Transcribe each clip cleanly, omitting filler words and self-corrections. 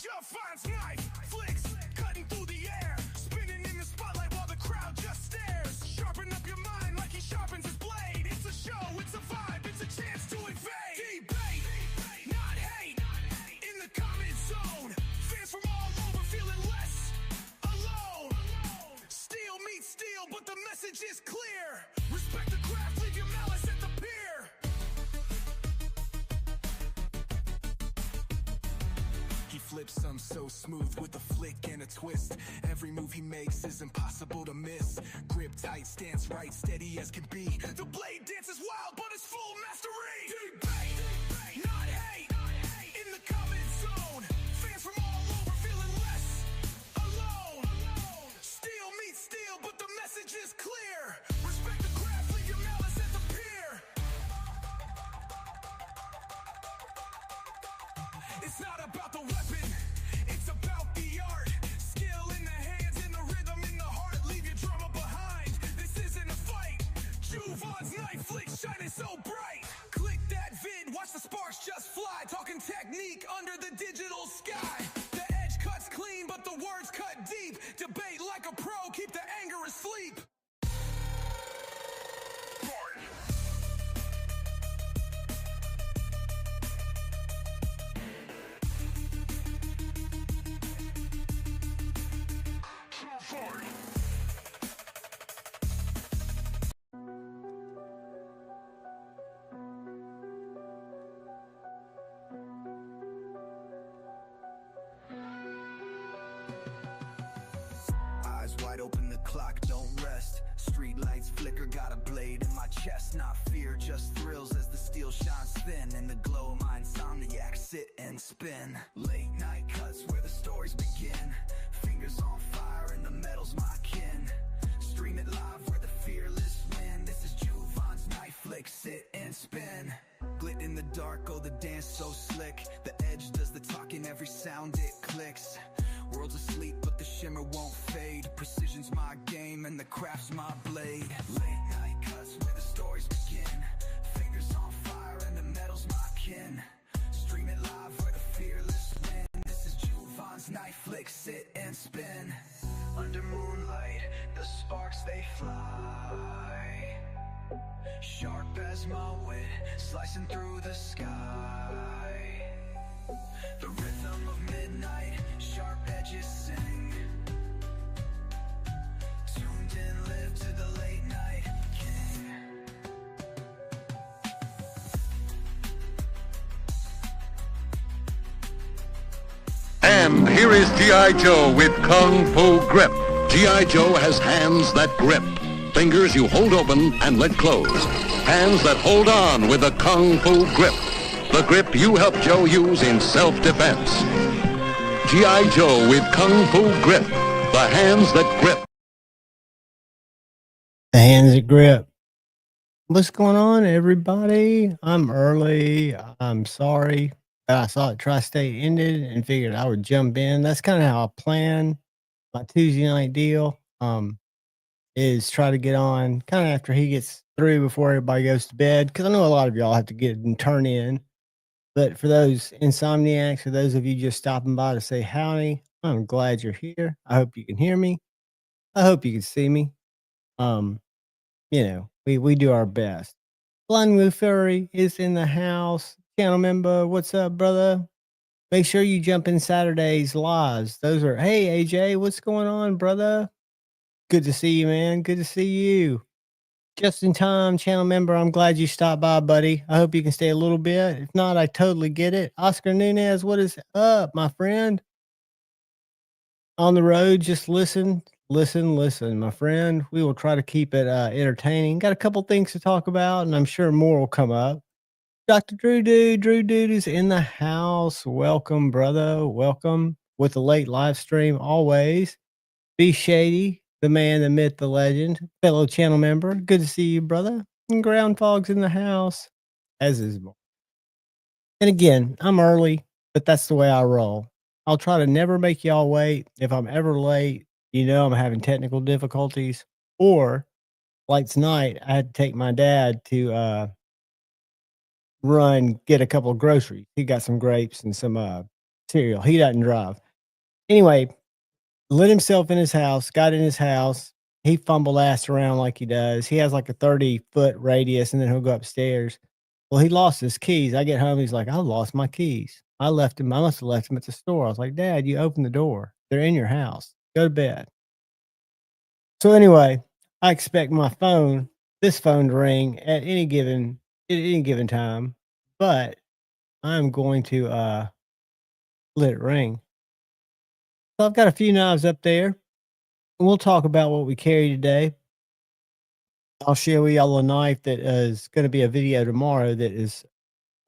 Just finds knife, flicks, cutting through the air, spinning in the spotlight while the crowd just stares. Sharpen up your mind like he sharpens his blade. It's a show, it's a vibe, it's a chance to invade. Debate, not hate, in the comment zone. Fans from all over feeling less alone. Steel meets steel, but the message is clear. Respect the craft, leave your malice at the pier. He flips some so smooth with a flick and a twist. Every move he makes is impossible to miss. Grip tight, stance right, steady as can be. The blade dances wild, but it's full mastery. Debate, not hate, in the comment zone. Fans from all over feeling less alone. Steel meets steel, but the message is clear. Respect the craft, leave your malice at the pier. It's not about the weapon, it's about the art. Skill in the hands and the rhythm in the heart. Leave your drama behind, this isn't a fight. Juvan's knife flick shining so bright. Click that vid, watch the sparks just fly. Talking technique under the digital sky. The edge cuts clean, but the words cut deep. Debate like a pro, keep the anger asleep. Eyes wide open, the clock don't rest. Street lights flicker, got a blade in my chest. Not fear, just thrills as the steel shines thin. In the glow of my insomniac, sit and spin. Late night cuts where the stories begin. Fingers on fire and the metal's my kin. Stream it live where the fearless win. This is Juvan's knife flick, sit and spin. Glit in the dark, oh the dance so slick. The edge does the talking, every sound it clicks. World's asleep, but the shimmer won't fade. Precision's my game, and the craft's my blade. Late night cuts where the stories begin. Fingers on fire, and the metal's my kin. Stream it live where the fearless win. This is Juvan's knife flick, sit and spin. Under moonlight, the sparks they fly. Sharp as my wit, slicing through the sky. The rhythm of midnight, sharp edges sing. Tuned in, live to the late night king. And here is G.I. Joe with Kung Fu Grip. G.I. Joe has hands that grip. Fingers you hold open and let close. Hands that hold on with a Kung Fu Grip. The grip you help Joe use in self-defense. G.I. Joe with Kung Fu Grip. The hands that grip. The hands that grip. What's going on, everybody? I'm early. I'm sorry. I saw it Tri-State ended and figured I would jump in. That's kind of how I plan my Tuesday night deal. Is try to get on kind of after he gets through before everybody goes to bed. Because I know a lot of y'all have to get and turn in. But for those insomniacs, or those of you just stopping by to say howdy, I'm glad you're here. I hope you can hear me. I hope you can see me. We do our best. Blind Blue Furry is in the house. Channel member, what's up, brother? Make sure you jump in Saturday's lives. Those are, hey, AJ, what's going on, brother? Good to see you, man. Good to see you. Just in time, channel member. I'm glad you stopped by, buddy. I hope you can stay a little bit. If not, I totally get it. Oscar Nunez, what is up, my friend? On the road, just listen, my friend. We will try to keep it entertaining. Got a couple things to talk about, and I'm sure more will come up. Dr. Drew Dude is in the house. Welcome, brother. Welcome with the late live stream. Always be shady. The man, the myth, the legend, fellow channel member. Good to see you, brother. And Ground Fog's in the house, as is more. And again, I'm early, but that's the way I roll. I'll try to never make y'all wait. If I'm ever late, I'm having technical difficulties. Or, like tonight, I had to take my dad to get a couple of groceries. He got some grapes and some cereal. He doesn't drive. Anyway, lit himself in his house, got in his house. He fumbled ass around like he does. He has like a 30-foot radius and then he'll go upstairs. Well, he lost his keys. I get home. He's like, I lost my keys. I left him. I must have left him at the store. I was like, Dad, you opened the door. They're in your house. Go to bed. So anyway, I expect this phone to ring at any given time, but I'm going to let it ring. So I've got a few knives up there. We'll talk about what we carry today. I'll share with y'all a knife that is going to be a video tomorrow that is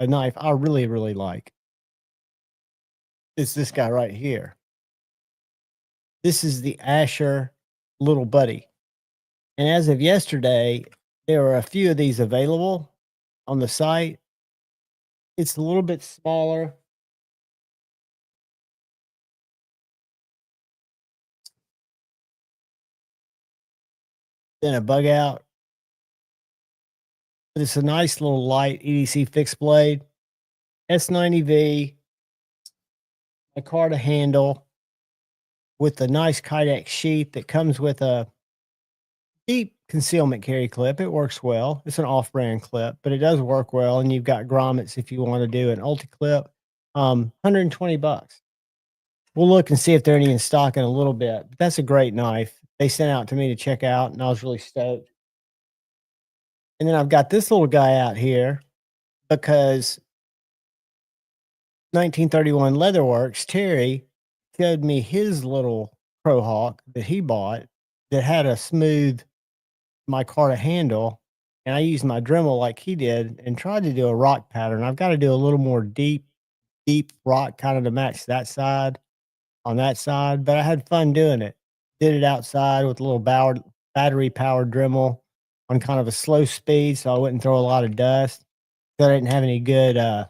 a knife I really, really like. It's this guy right here. This is the Asher Little Buddy. And as of yesterday, there are a few of these available on the site. It's a little bit smaller. Than a bug out. But it's a nice little light EDC fixed blade. S90V. A Micarta handle with a nice Kydex sheath that comes with a deep concealment carry clip. It works well. It's an off-brand clip, but it does work well. And you've got grommets if you want to do an ulti-clip. $120. We'll look and see if they're any in stock in a little bit. But that's a great knife. They sent out to me to check out, and I was really stoked. And then I've got this little guy out here because 1931 Leatherworks, Terry, showed me his little Pro Hawk that he bought that had a smooth micarta handle. And I used my Dremel like he did and tried to do a rock pattern. I've got to do a little more deep rock kind of to match that side on that side. But I had fun doing it. Did it outside with a little battery powered Dremel on kind of a slow speed so I wouldn't throw a lot of dust. So I didn't have any good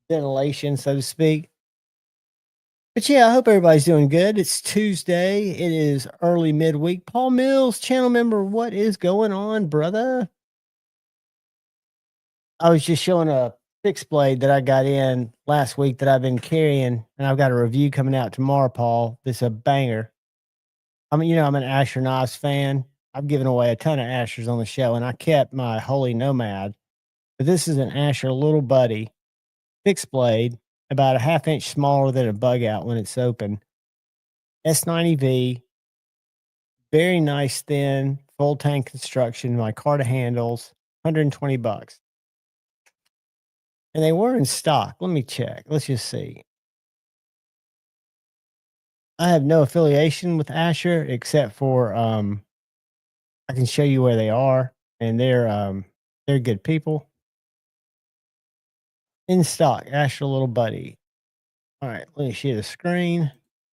ventilation, so to speak. But yeah, I hope everybody's doing good. It's Tuesday. It is early midweek. Paul Mills, channel member, what is going on, brother? I was just showing a fixed blade that I got in last week that I've been carrying, and I've got a review coming out tomorrow, Paul. It's a banger. I'm an Asher Knives fan. I've given away a ton of Ashers on the show, and I kept my Holy Nomad. But this is an Asher Little Buddy fixed blade, about a half-inch smaller than a bug out when it's open. S90V, very nice, thin, full tank construction, micarta handles, $120. And they were in stock. Let me check. Let's just see. I have no affiliation with Asher except for I can show you where they are, and they're good people. In stock, Asher Little Buddy. All right, let me share the screen.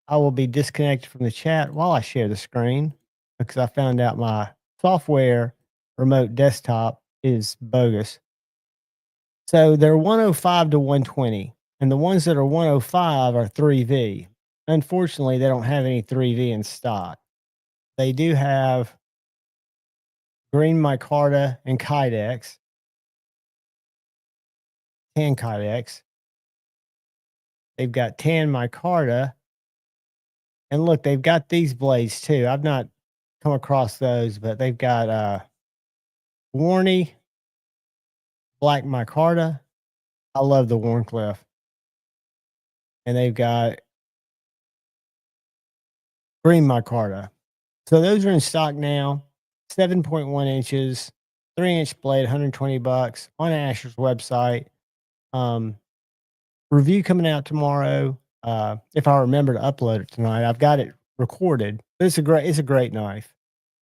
I will be disconnected from the chat while I share the screen because I found out my software remote desktop is bogus. So they're 105 to 120, and the ones that are 105 are 3V. Unfortunately, they don't have any 3V in stock. They do have green micarta and Kydex, tan Kydex. They've got tan micarta. And look, they've got these blades too. I've not come across those, but they've got Warney, black micarta. I love the Warncliffe. And they've got green micarta. So those are in stock now. 7.1 inches, 3-inch blade, $120 on Asher's website. Review coming out tomorrow. If I remember to upload it tonight, I've got it recorded. But it's a great knife.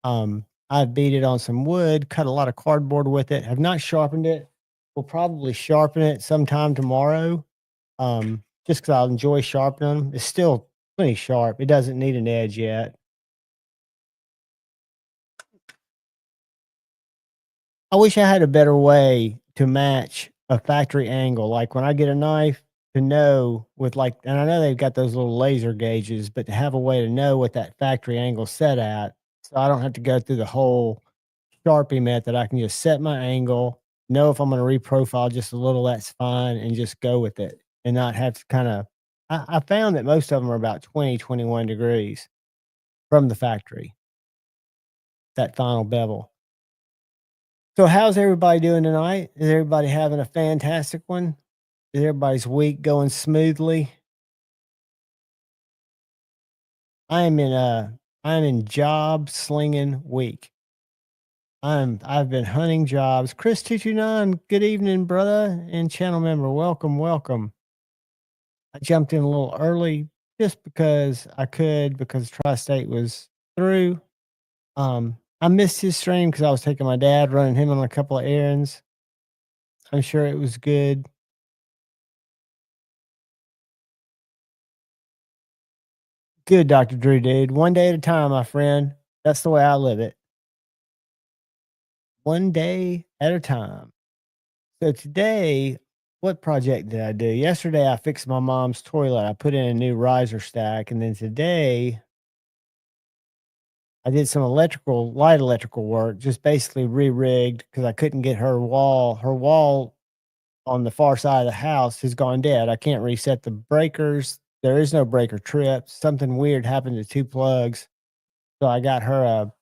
I've beat it on some wood, cut a lot of cardboard with it. Have not sharpened it. We'll probably sharpen it sometime tomorrow. Just because I'll enjoy sharpening them. It's still plenty sharp. It doesn't need an edge yet. I wish I had a better way to match a factory angle. Like when I get a knife, to know and I know they've got those little laser gauges, but to have a way to know what that factory angle set at, so I don't have to go through the whole Sharpie method. I can just set my angle, know if I'm going to reprofile just a little, that's fine, and just go with it and not have to kind of I found that most of them are about 20, 21 degrees from the factory, that final bevel. So how's everybody doing tonight? Is everybody having a fantastic one? Is everybody's week going smoothly? I'm in job slinging week. I've been hunting jobs. Chris 229, good evening, brother and channel member. Welcome, welcome. I jumped in a little early just because I could, because Tri-State was through. I missed his stream because I was taking my dad, running him on a couple of errands. I'm sure it was good. Good, Dr. Drew, dude. One day at a time, my friend. That's the way I live it. One day at a time. So today, what project did I do? Yesterday, I fixed my mom's toilet. I put in a new riser stack. And then today, I did some light electrical work, just basically re-rigged because I couldn't get her wall. Her wall on the far side of the house has gone dead. I can't reset the breakers. There is no breaker trip. Something weird happened to 2 plugs. So I got her a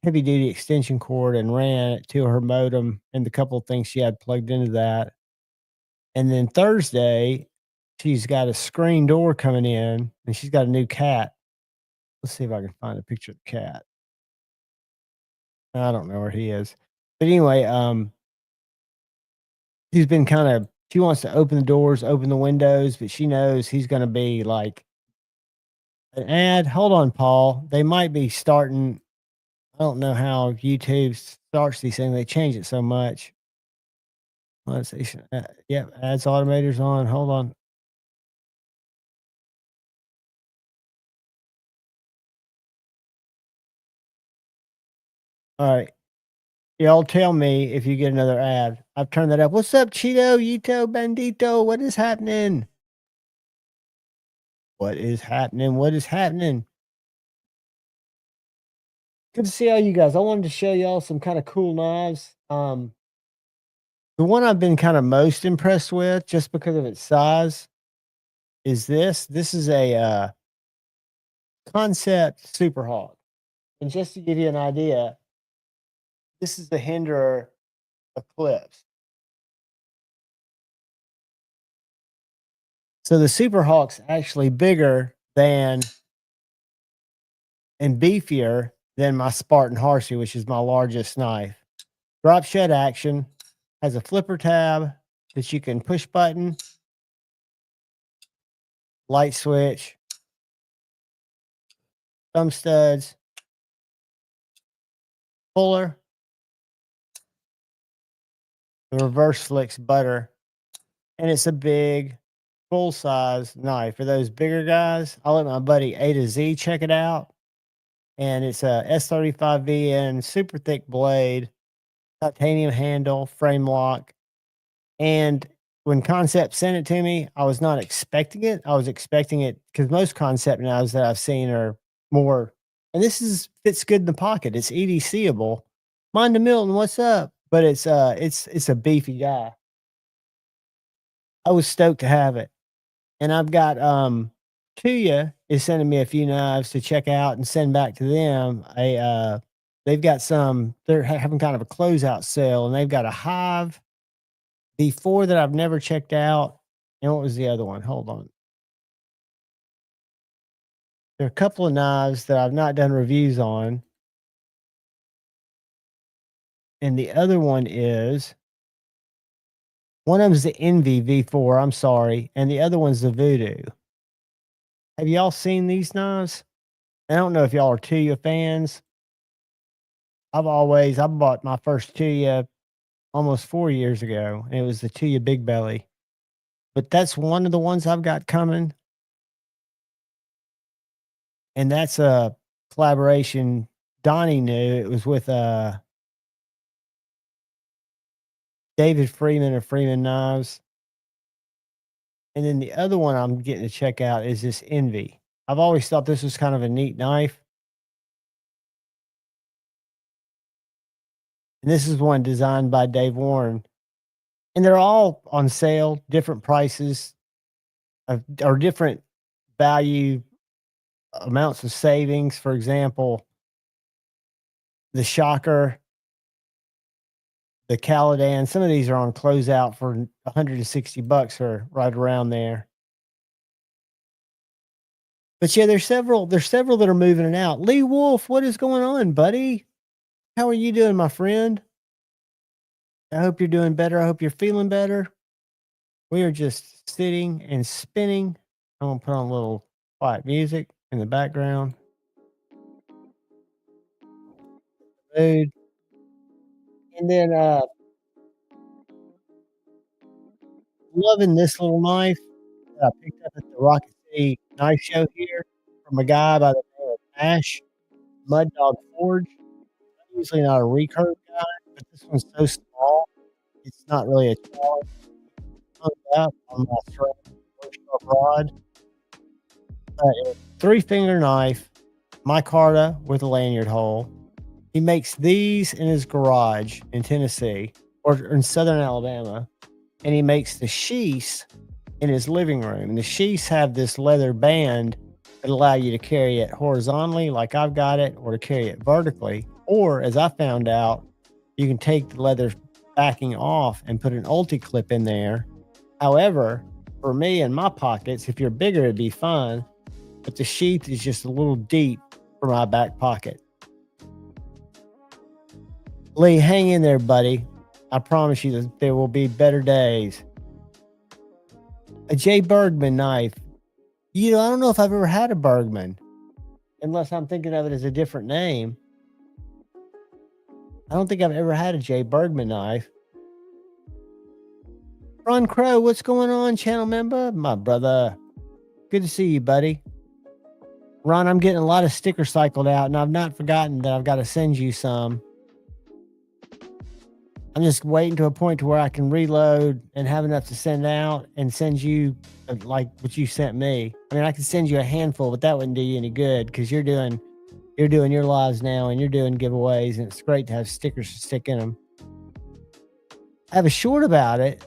heavy duty extension cord and ran it to her modem and the couple of things she had plugged into that. And then Thursday, she's got a screen door coming in and she's got a new cat. Let's see if I can find a picture of the cat. I don't know where he is. But anyway, she's been she wants to open the doors, open the windows, but she knows he's going to be like an ad. Hold on, Paul. They might be starting. I don't know how YouTube starts these things. They change it so much. Let's see. Yeah, ads automators on. Hold on. All right. Y'all tell me if you get another ad. I've turned that up. What's up, Cheeto, Yito, Bandito? What is happening? What is happening? What is happening? Good to see all you guys. I wanted to show y'all some kind of cool knives. The one I've been kind of most impressed with, just because of its size, is this. This is a Concept Super Hawk. And just to give you an idea, this is the Hinderer Eclipse. So the Super Hawk's actually bigger than and beefier than my Spartan Harsey, which is my largest knife. Drop shed action, has a flipper tab that you can push button, light switch, thumb studs, puller, the reverse flicks butter, and it's a big full size knife. For those bigger guys, I'll let my buddy A to Z check it out. And it's a S35VN, super thick blade, titanium handle, frame lock. And when Concept sent it to me, I was not expecting it. I was expecting it because most Concept knives that I've seen are more, and this fits good in the pocket. It's EDCable. Mind Milton, what's up? But it's a beefy guy. I was stoked to have it. And I've got Tuya is sending me a few knives to check out and send back to them. They've got some, they're having kind of a closeout sale, and they've got a Hive before that I've never checked out. And what was the other one? Hold on. There are a couple of knives that I've not done reviews on. And the other one is, one of them is the Envy V4, I'm sorry. And the other one's the Voodoo. Have y'all seen these knives? I don't know if y'all are Tuya fans. I bought my first Tuya almost 4 years ago, and it was the Tuya Big Belly. But that's one of the ones I've got coming. And that's a collaboration Donnie knew. It was with David Freeman of Freeman Knives. And then the other one I'm getting to check out is this Envy. I've always thought this was kind of a neat knife. And this is one designed by Dave Warren. And they're all on sale, different prices, or different value amounts of savings. For example, the Shocker, the Caladan, some of these are on closeout for $160 or right around there. But yeah, there's several that are moving it out. Lee Wolf, what is going on, buddy? How are you doing, my friend? I hope you're doing better. I hope you're feeling better. We are just sitting and spinning. I'm gonna put on a little quiet music in the background. Mood. And then loving this little knife that I picked up at the Rocket City knife show here from a guy by the name of Ash Mud Dog Forge. I'm usually not a recurve guy, but this one's so small, it's not really a challenge. Hung up on my thread workshop rod. But it's 3-finger knife, micarta with a lanyard hole. He makes these in his garage in Tennessee or in southern Alabama, and he makes the sheaths in his living room. And the sheaths have this leather band that allow you to carry it horizontally, like I've got it, or to carry it vertically. Or, as I found out, you can take the leather backing off and put an ulti clip in there. However, for me and my pockets, if you're bigger, it'd be fine. But the sheath is just a little deep for my back pocket. Lee, hang in there, buddy. I promise you that there will be better days. A J. Bergman knife. You know, I don't know if I've ever had a Bergman, unless I'm thinking of it as a different name. I don't think I've ever had a J. Bergman knife. Ron Crow, what's going on, channel member? My brother. Good to see you, buddy. Ron, I'm getting a lot of stickers cycled out, and I've not forgotten that I've got to send you some. I'm just waiting to a point to where I can reload and have enough to send out and send you like what you sent me. I mean, I could send you a handful, but that wouldn't do you any good because you're doing your lives now and you're doing giveaways, and it's great to have stickers to stick in them. I have a short about it.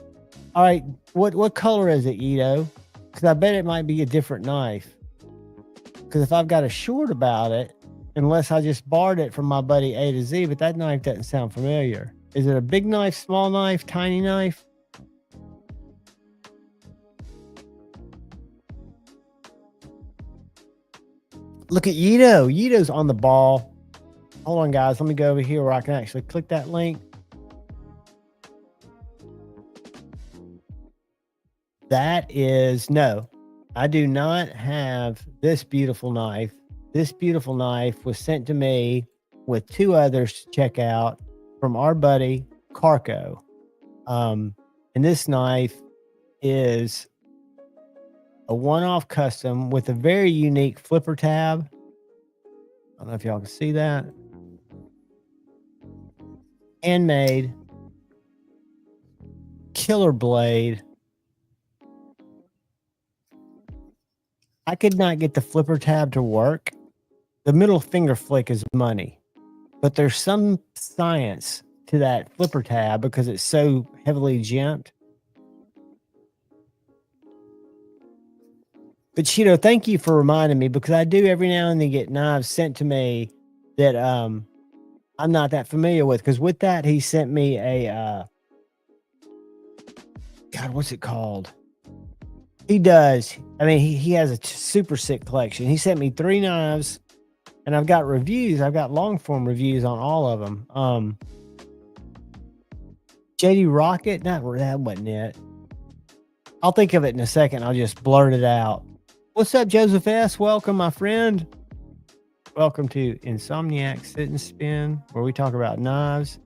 All right, what color is it, Ito? Because I bet it might be a different knife. Because if I've got a short about it, unless I just borrowed it from my buddy A to Z, but that knife doesn't sound familiar. Is it a big knife, small knife, tiny knife? Look at Ito. Ito's on the ball. Hold on, guys. Let me go over here where I can actually click that link. That is, no, I do not have this beautiful knife. This beautiful knife was sent to me with 2 others to check out from our buddy Carco. And this knife is a one-off custom with a very unique flipper tab. I don't know if y'all can see that. Handmade. Killer blade. I could not get the flipper tab to work. The middle finger flick is money, but there's some science to that flipper tab because it's so heavily geмкed. But Cheeto, thank you for reminding me, because I do every now and then get knives sent to me that I'm not that familiar with. Because with that, he sent me a God, what's it called? He does. I mean, he has a super sick collection. He sent me 3 knives, and I've got reviews. I've got long form reviews on all of them. JD Rocket, that wasn't it. I'll think of it in a second. I'll just blurt it out. What's up, Joseph S? Welcome, my friend. Welcome to Insomniac Sit and Spin, where we talk about knives.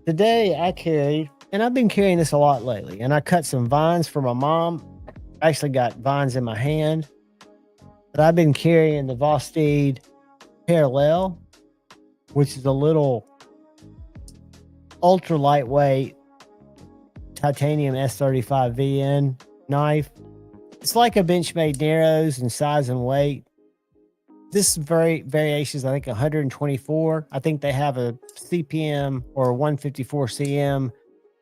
Today I carried, and I've been carrying this a lot lately, and I cut some vines for my mom. I actually got vines in my hand, but I've been carrying the Vosteed Parallel, which is a little ultra lightweight titanium S35 VN knife. It's like a Benchmade Narrows in size and weight. This variations, I think 124. I think they have a CPM or a 154 CM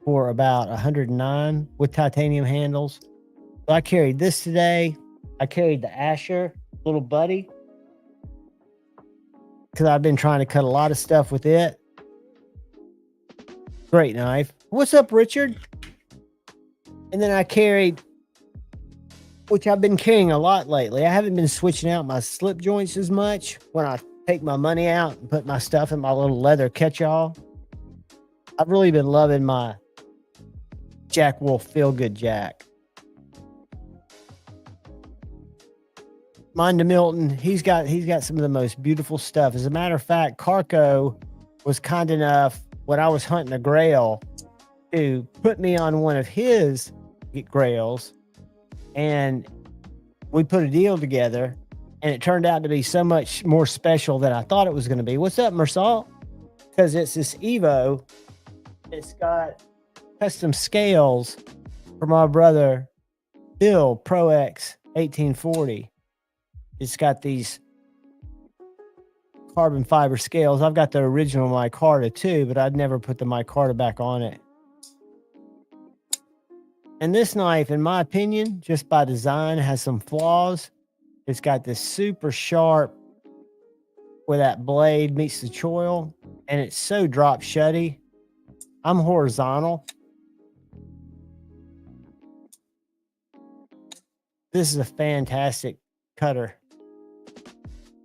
for about 109 with titanium handles. So I carried this today. I carried the Asher little buddy because I've been trying to cut a lot of stuff with it. Great knife. What's up, Richard? And then I carried, which I've been carrying a lot lately. I haven't been switching out my slip joints as much when I take my money out and put my stuff in my little leather catch-all. I've really been loving my Jack Wolf Feel Good Jack. Mine to Milton, he's got some of the most beautiful stuff. As a matter of fact, Carco was kind enough when I was hunting a grail to put me on one of his grails, and we put a deal together, and it turned out to be so much more special than I thought it was going to be. What's up, Mersal? Because it's this Evo. It's got custom scales for my brother Bill Pro X 1840. It's got these carbon fiber scales. I've got the original micarta too, but I'd never put the micarta back on it. And this knife, in my opinion, just by design, has some flaws. It's got this super sharp where that blade meets the choil, and it's so drop shutty. I'm horizontal. This is a fantastic cutter.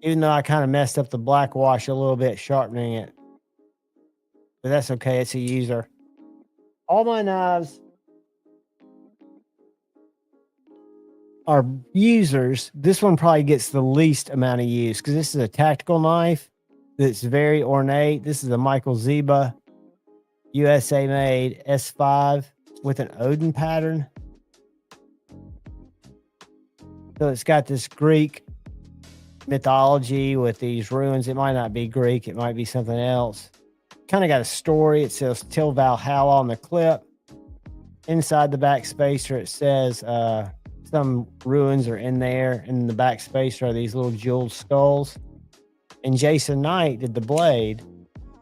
Even though I kind of messed up the black wash a little bit, sharpening it. But that's okay. It's a user. All my knives are users. This one probably gets the least amount of use because this is a tactical knife that's very ornate. This is a Michael Ziba USA made S5 with an Odin pattern. So it's got this Greek mythology with these ruins. It might not be Greek. It might be something else. Kind of got a story. It says Till Valhalla on the clip. Inside the back spacer, it says some ruins are in there. And in the back spacer are these little jeweled skulls. And Jason Knight did the blade.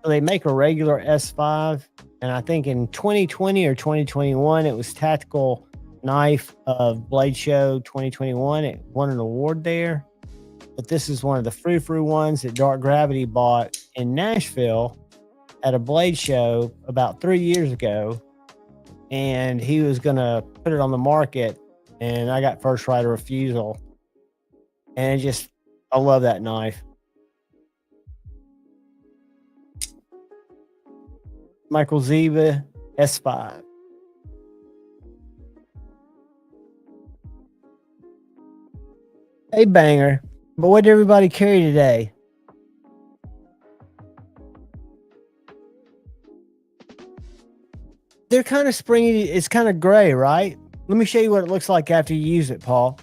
So they make a regular S5. And I think in 2020 or 2021, it was Tactical Knife of Blade Show 2021. It won an award there. But this is one of the frou-frou ones that Dark Gravity bought in Nashville at a blade show about 3 years ago. And he was going to put it on the market. And I got first right of refusal. And I love that knife. Michael Ziva S5. Hey, banger. But what did everybody carry today? They're kind of springy. It's kind of gray, right? Let me show you what it looks like after you use it, Paul.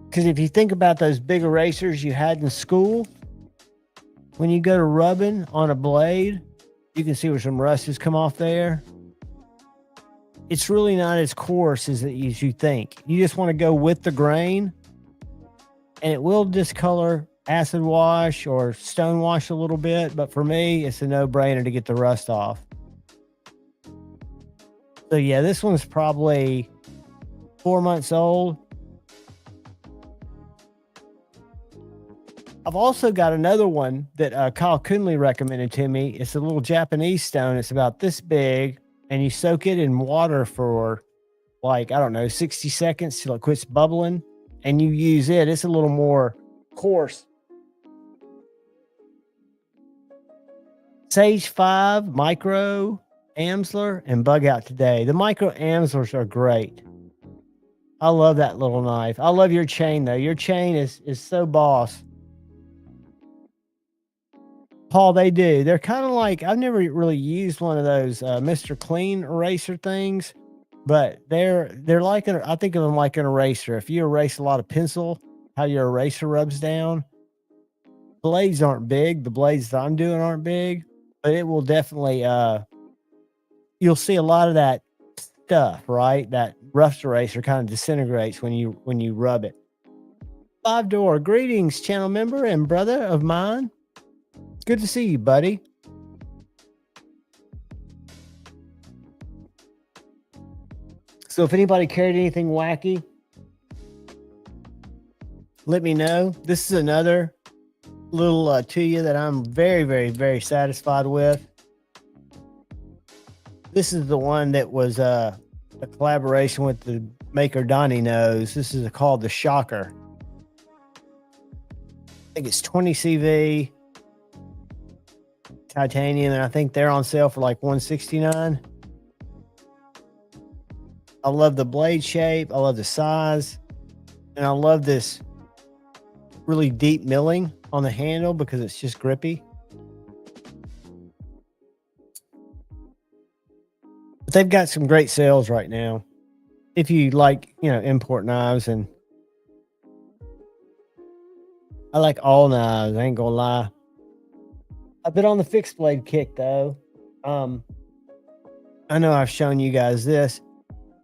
Because if you think about those big erasers you had in school, when you go to rubbing on a blade, you can see where some rust has come off there. It's really not as coarse as you think. You just want to go with the grain, and it will discolor acid wash or stone wash a little bit. But for me, it's a no-brainer to get the rust off. So yeah, this one's probably 4 months old. I've also got another one that Kyle Kunle recommended to me. It's a little Japanese stone. It's about this big, and you soak it in water for 60 seconds till it quits bubbling, and you use it. It's a little more coarse. Sage 5, Micro, Amsler, and Bug Out today. The Micro Amslers are great. I love that little knife. I love your chain, though. Your chain is so boss. Paul, they do. They're kind of like, I've never really used one of those Mr. Clean eraser things, but they're like, I think of them like an eraser. If you erase a lot of pencil, how your eraser rubs down. Blades aren't big. The blades that I'm doing aren't big, but it will definitely, you'll see a lot of that stuff, right? That rough eraser kind of disintegrates when you rub it. 5-Door, greetings, channel member and brother of mine. Good to see you, buddy. So if anybody carried anything wacky, let me know. This is another little Tuya that I'm very, very, very satisfied with. This is the one that was a collaboration with the maker Donnie Knows. This is called the Shocker. I think it's 20 CV titanium, and I think they're on sale for like $169. I love the blade shape. I love the size, and I love this really deep milling on the handle because it's just grippy. But they've got some great sales right now. If you like, import knives, and I like all knives, I ain't gonna lie. I've been on the fixed blade kick though. I know I've shown you guys this.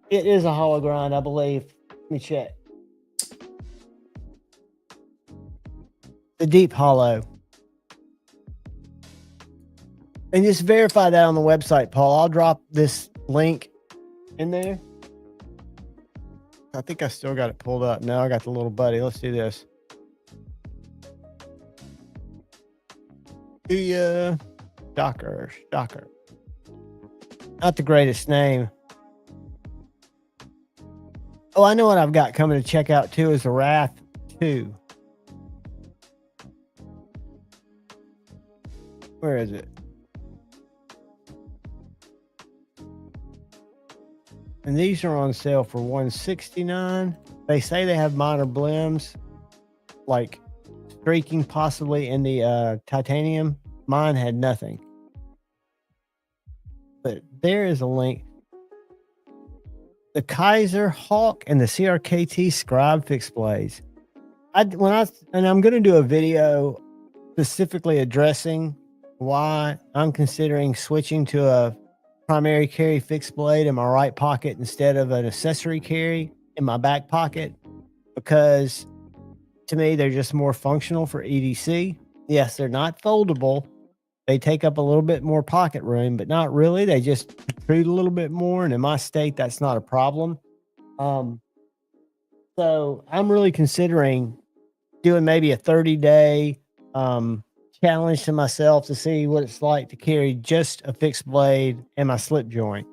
It is a hollow grind, I believe. Let me check. The deep hollow. And just verify that on the website, Paul. I'll drop this link in there. I think I still got it pulled up. No, I got the little buddy. Let's do this. Shocker. Not the greatest name. Oh, I know what I've got coming to check out too is the Wrath 2. Where is it? And these are on sale for $169. They say they have minor blems, like streaking possibly in the titanium. Mine had nothing. But there is a link. The Kaiser Hawk and the CRKT Scribe fixed blades. I'm going to do a video specifically addressing why I'm considering switching to a primary carry fixed blade in my right pocket instead of an accessory carry in my back pocket, because to me they're just more functional for EDC. Yes, they're not foldable. They take up a little bit more pocket room, but not really. They just protrude a little bit more, and in my state that's not a problem. So I'm really considering doing maybe a 30-day challenge to myself to see what it's like to carry just a fixed blade and my slip joint,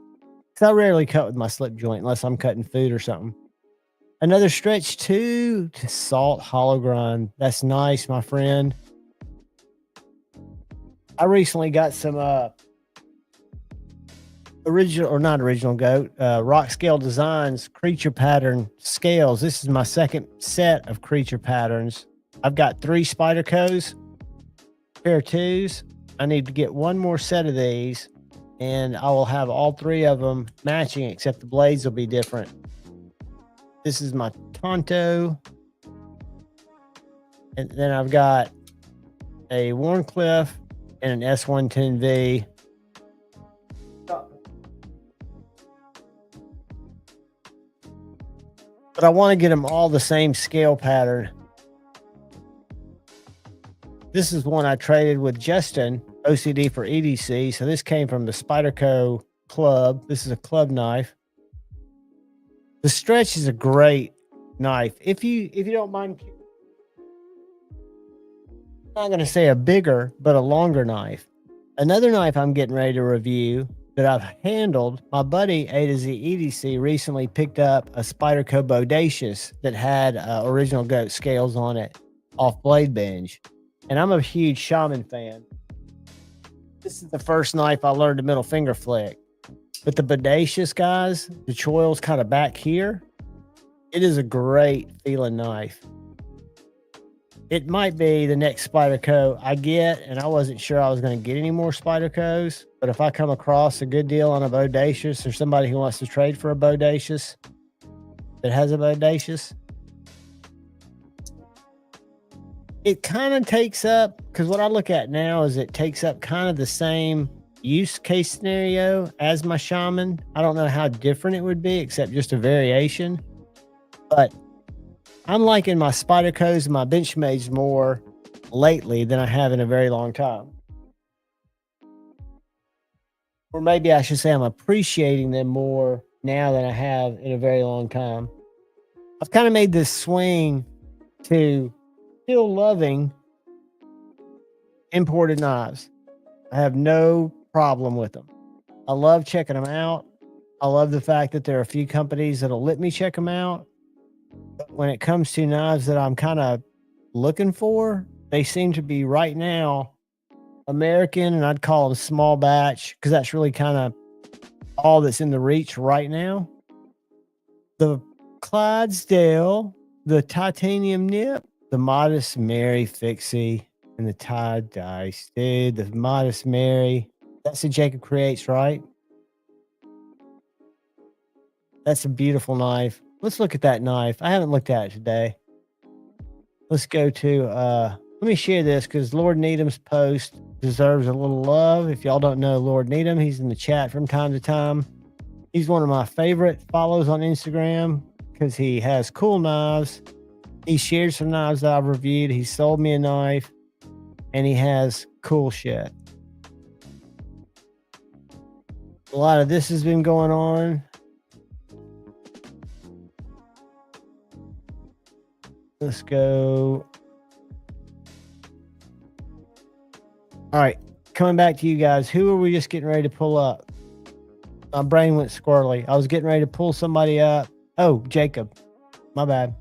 because I rarely cut with my slip joint unless I'm cutting food or something. Another stretch 2 to salt hollow grind. That's nice, my friend. I recently got some Rock Scale Designs creature pattern scales. This is my second set of creature patterns. I've got 3 Spydercos, pair of 2s. I need to get one more set of these, and I will have all 3 of them matching, except the blades will be different. This is my Tonto, and then I've got a Warncliffe and an S110V. But I want to get them all the same scale pattern. This is one I traded with Justin, OCD for EDC. So this came from the Spyderco Club. This is a club knife. The Stretch is a great knife. If you don't mind, I'm not going to say a bigger, but a longer knife. Another knife I'm getting ready to review that I've handled, my buddy A to Z EDC recently picked up a Spyderco Bodacious that had original goat scales on it off Blade Binge. And I'm a huge Shaman fan. This is the first knife I learned to middle finger flick. But the Bodacious, guys, the choil's kind of back here. It is a great feeling knife. It might be the next Spyderco I get, and I wasn't sure I was going to get any more Spydercos. But if I come across a good deal on a Bodacious, or somebody who wants to trade for a Bodacious that has a Bodacious, it kind of takes up, because what I look at now is it takes up kind of the same use case scenario as my Shaman. I don't know how different it would be, except just a variation. But I'm liking my Spydercos and my Benchmades more lately than I have in a very long time. Or maybe I should say I'm appreciating them more now than I have in a very long time. I've kind of made this swing to still loving imported knives. I have no problem with them. I love checking them out. I love the fact that there are a few companies that'll let me check them out. But when it comes to knives that I'm kind of looking for, they seem to be right now American, and I'd call them small batch because that's really kind of all that's in the reach right now. The Clydesdale, the titanium nip, the Modest Mary Fixie, and the Tide Dice. Dude, the Modest Mary. That's the Jacob Creates, right? That's a beautiful knife. Let's look at that knife. I haven't looked at it today. Let's go to, let me share this because Lord Needham's post deserves a little love. If y'all don't know Lord Needham, he's in the chat from time to time. He's one of my favorite follows on Instagram because he has cool knives. He shared some knives that I've reviewed. He sold me a knife and he has cool shit. A lot of this has been going on. Let's go. All right. Coming back to you guys. Who are we just getting ready to pull up? My brain went squirrely. I was getting ready to pull somebody up. Oh, Jacob. My bad.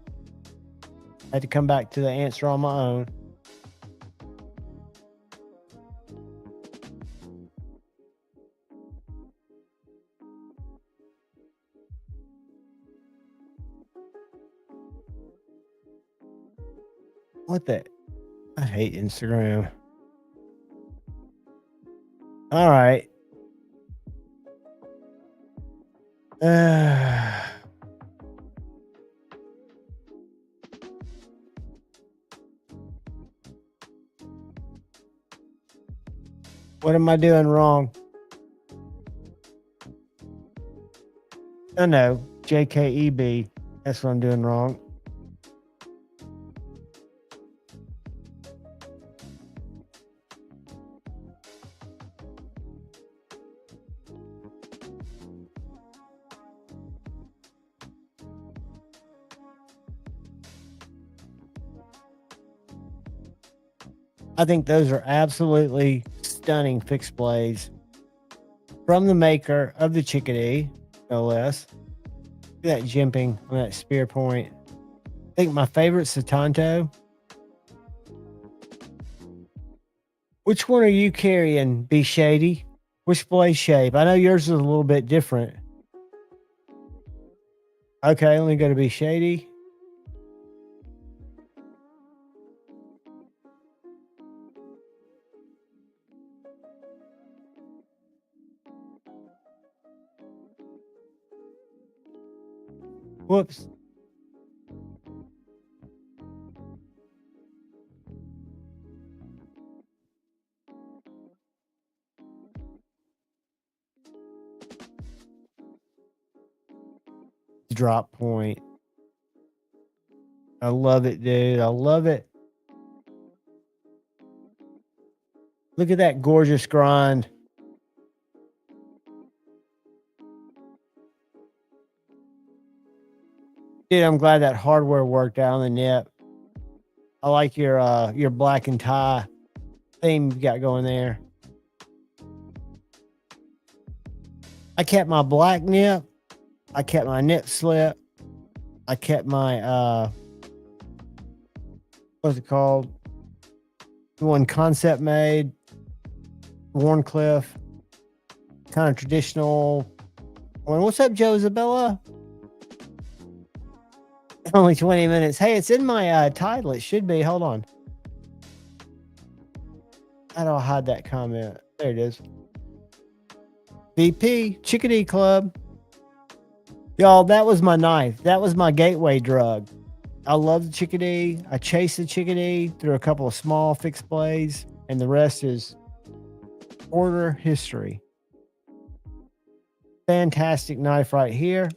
I had to come back to the answer on my own. What the? I hate Instagram. All right. What am I doing wrong? Oh no, JKEB. That's what I'm doing wrong. I think those are absolutely stunning fixed blades from the maker of the Chickadee, no less. Look at that jimping on that spear point. I think my favorite's the Tonto. Which one are you carrying, Be Shady? Which blade shape? I know yours is a little bit different. Okay, let me go to Be Shady. Whoops. Drop point. I love it, dude. I love it. Look at that gorgeous grind. Dude, I'm glad that hardware worked out on the nip. I like your black and tie theme you got going there. I kept my black nip. I kept my nip slip. I kept my what's it called? The one Concept made. Warncliffe. Kind of traditional. Well, what's up, Joe Isabella? Only 20 minutes. Hey, it's in my title. It should be. Hold on. How do I hide that comment? There it is. VP, Chickadee Club. Y'all, that was my knife. That was my gateway drug. I love the Chickadee. I chased the Chickadee through a couple of small fixed blades, and the rest is order history. Fantastic knife right here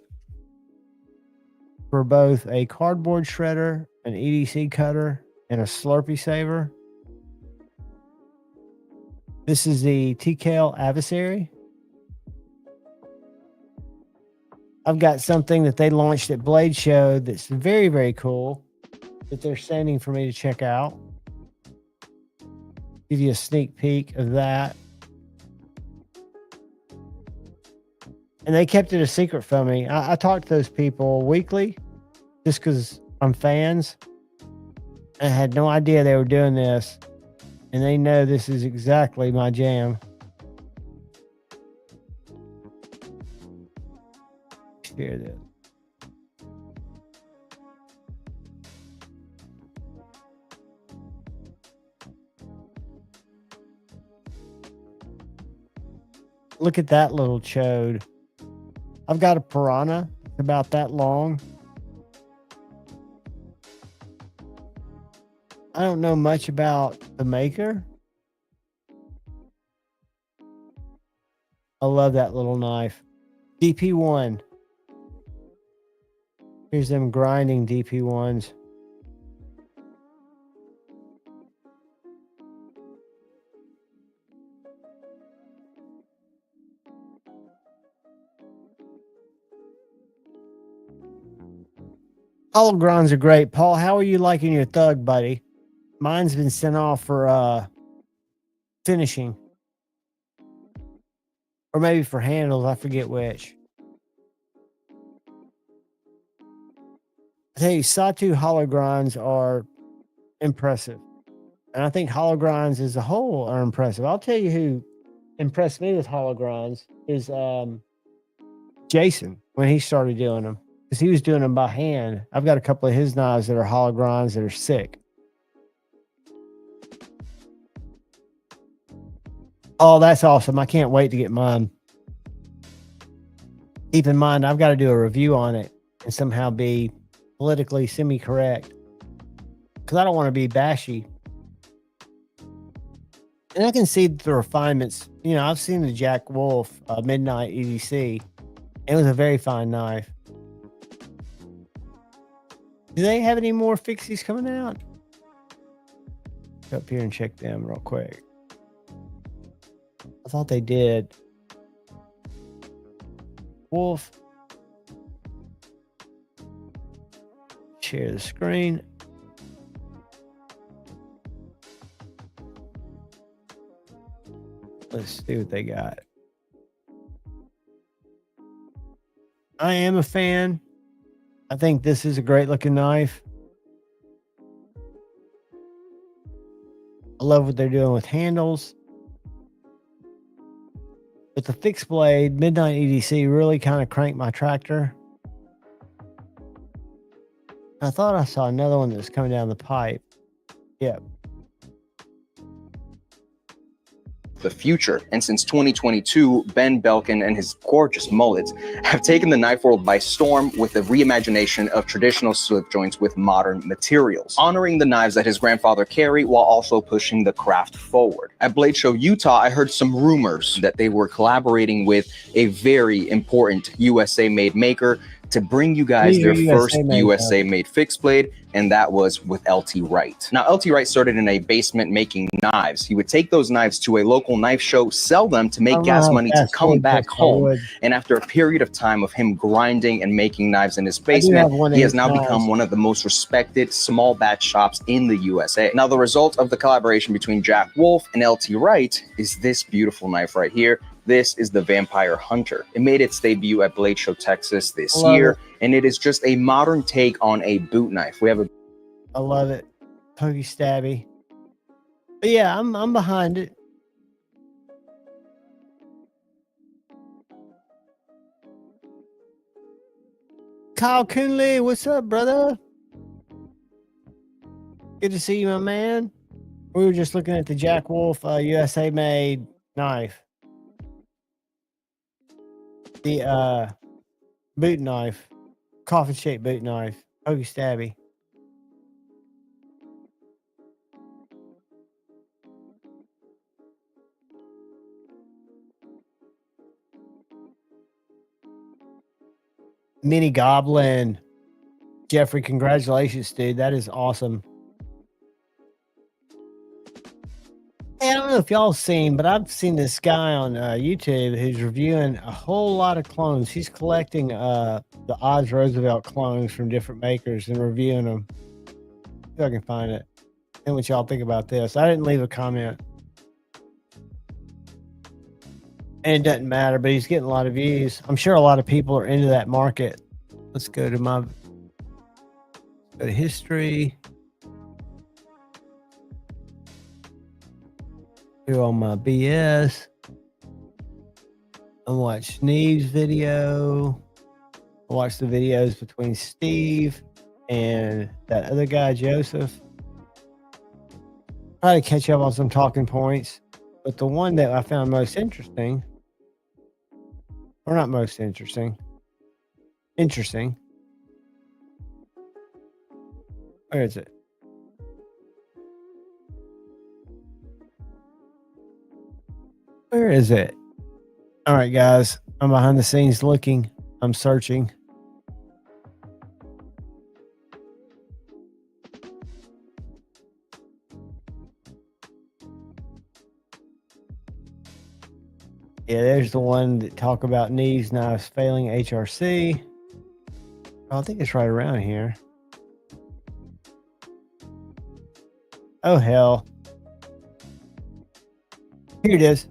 for both a cardboard shredder, an EDC cutter, and a Slurpee saver. This is the TKL Adversary. I've got something that they launched at Blade Show that's very, very cool that they're sending for me to check out. Give you a sneak peek of that. And they kept it a secret from me. I talk to those people weekly just because I'm fans. I had no idea they were doing this. And they know this is exactly my jam. Share this. Look at that little chode. I've got a piranha about that long. I don't know much about the maker. I love that little knife. DP1. Here's them grinding DP1s. Hologrons are great. Paul, how are you liking your thug, buddy? Mine's been sent off for finishing. Or maybe for handles, I forget which. I tell you, Satu hologrons are impressive. And I think hologrons as a whole are impressive. I'll tell you who impressed me with hologrons is Jason when he started doing them. Because he was doing them by hand. I've got a couple of his knives that are hologrons that are sick. Oh, that's awesome. I can't wait to get mine. Keep in mind, I've got to do a review on it and somehow be politically semi-correct. Because I don't want to be bashy. And I can see the refinements. You know, I've seen the Jack Wolf Midnight EDC. It was a very fine knife. Do they have any more fixies coming out? Go up here and check them real quick. I thought they did. Wolf. Share the screen. Let's see what they got. I am a fan. I think this is a great looking knife. I love what they're doing with handles. With the fixed blade, Midnight EDC really kind of cranked my tractor. I thought I saw another one that was coming down the pipe. Yep. The future. And since 2022, Ben Belkin and his gorgeous mullets have taken the knife world by storm with the reimagination of traditional slip joints with modern materials, honoring the knives that his grandfather carried while also pushing the craft forward. At Blade Show Utah, I heard some rumors that they were collaborating with a very important USA-made maker to bring you guys their first USA-made fixed blade, and that was with LT Wright. Now, LT Wright started in a basement making knives. He would take those knives to a local knife show, sell them to make gas money to come back home. And after a period of time of him grinding and making knives in his basement, he has now become one of the most respected small batch shops in the USA. Now, the result of the collaboration between Jack Wolf and LT Wright is this beautiful knife right here. This is the Vampire Hunter. It made its debut at Blade Show Texas this year, and it is just a modern take on a boot knife. We have a... I love it. Pokey stabby. But yeah, I'm behind it. Kyle Coonley, what's up, brother? Good to see you, my man. We were just looking at the Jack Wolf USA-made knife. The boot knife, coffin shaped boot knife, pokey stabby. Mini Goblin, Jeffrey, congratulations, dude. That is awesome. Hey, I don't know if y'all seen, but I've seen this guy on YouTube who's reviewing a whole lot of clones. He's collecting the Oz Roosevelt clones from different makers and reviewing them. If I can find it. And what y'all think about this. I didn't leave a comment. And it doesn't matter, but he's getting a lot of views. I'm sure a lot of people are into that market. Let's go to history. Go on my BS. I watch Sneeve's video. I watch the videos between Steve and that other guy, Joseph. Try to catch up on some talking points. But the one that I found most interesting, or not most interesting, where is it? Where is it? All right, guys. I'm behind the scenes looking. I'm searching. Yeah, there's the one that talk about knees, knives failing HRC. Oh, I think it's right around here. Oh, hell. Here it is.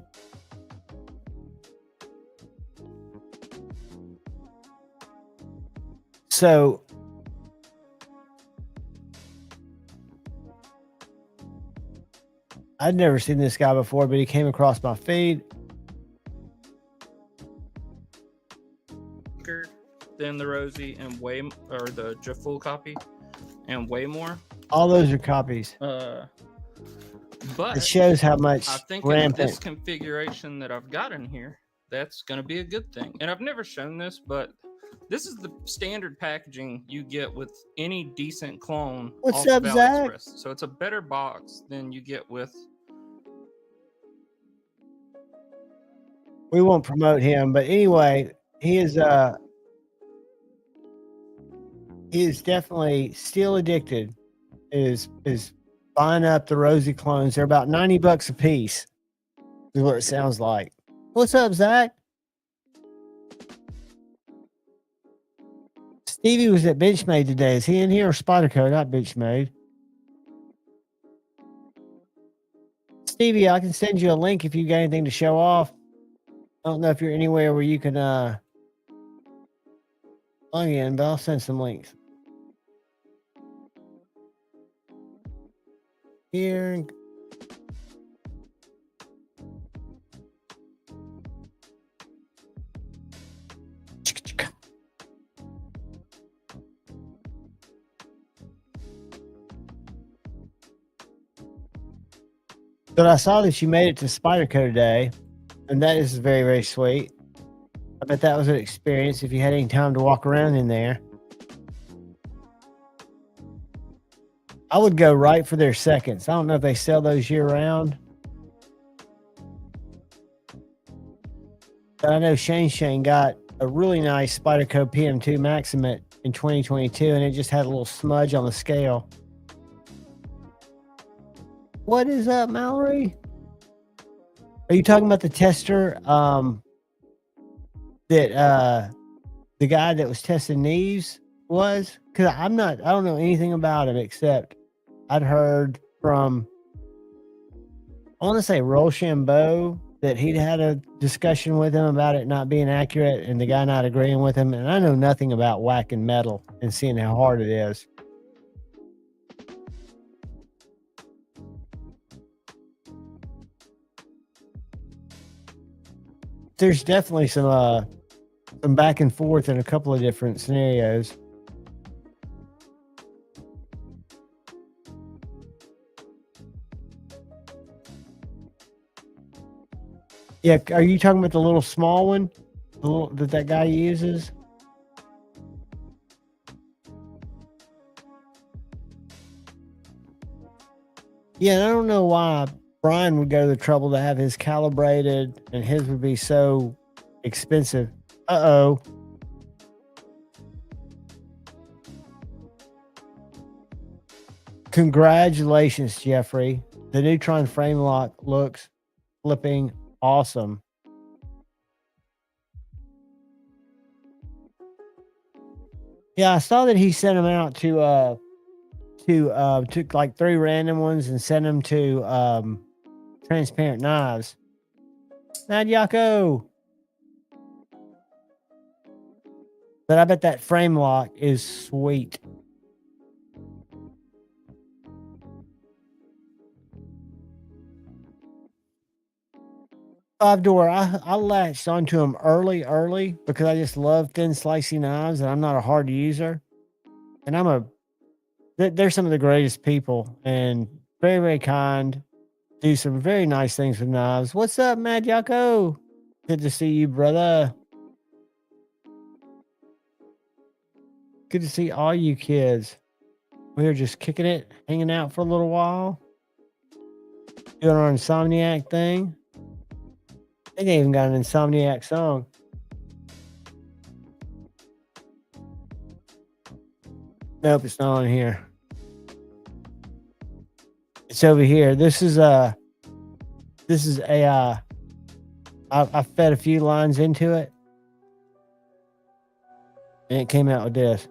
So, I'd never seen this guy before, but he came across my feed. Than the Rosie and the full copy and way more. All those are copies. But it shows how much I think rampant. In this configuration that I've got in here, that's going to be a good thing. And I've never shown this, but this is the standard packaging you get with any decent clone. What's up, Zach? So it's a better box than you get with. We won't promote him, but anyway, he is definitely still addicted. Is buying up the Rosie clones. They're about $90 a piece. Is what it sounds like. What's up, Zach? Stevie was at Benchmade today. Is he in here or Spyderco? Not Benchmade. Stevie, I can send you a link if you got anything to show off. I don't know if you're anywhere where you can log in, but I'll send some links. Here. But I saw that you made it to Spyderco today, and that is very, very sweet. I bet that was an experience if you had any time to walk around in there. I would go right for their seconds. I don't know if they sell those year round. But I know Shane got a really nice Spyderco PM2 Maximate in 2022, and it just had a little smudge on the scale. What is up, Mallory? Are you talking about the tester that the guy that was testing knees was? Because I don't know anything about him except I'd heard from, I want to say Rochambeau, that he'd had a discussion with him about it not being accurate and the guy not agreeing with him. And I know nothing about whacking metal and seeing how hard it is. There's definitely some back and forth in a couple of different scenarios. Yeah, are you talking about the little small one that guy uses? Yeah, and I don't know why Brian would go to the trouble to have his calibrated and his would be so expensive. Uh-oh. Congratulations, Jeffrey. The neutron frame lock looks flipping awesome. Yeah, I saw that he sent them out to took like 3 random ones and sent them to Transparent Knives. Mad Yako. But I bet that frame lock is sweet. Five door. I latched onto them early because I just love thin slicey knives and I'm not a hard user. And they're some of the greatest people and very, very kind. Do some very nice things with knives. What's up, Mad Yako? Good to see you, brother. Good to see all you kids. We were just kicking it, hanging out for a little while, doing our Insomniac thing. I think they even got an Insomniac song. Nope, it's not on here. It's over here. This is AI. I fed a few lines into it, and it came out with this.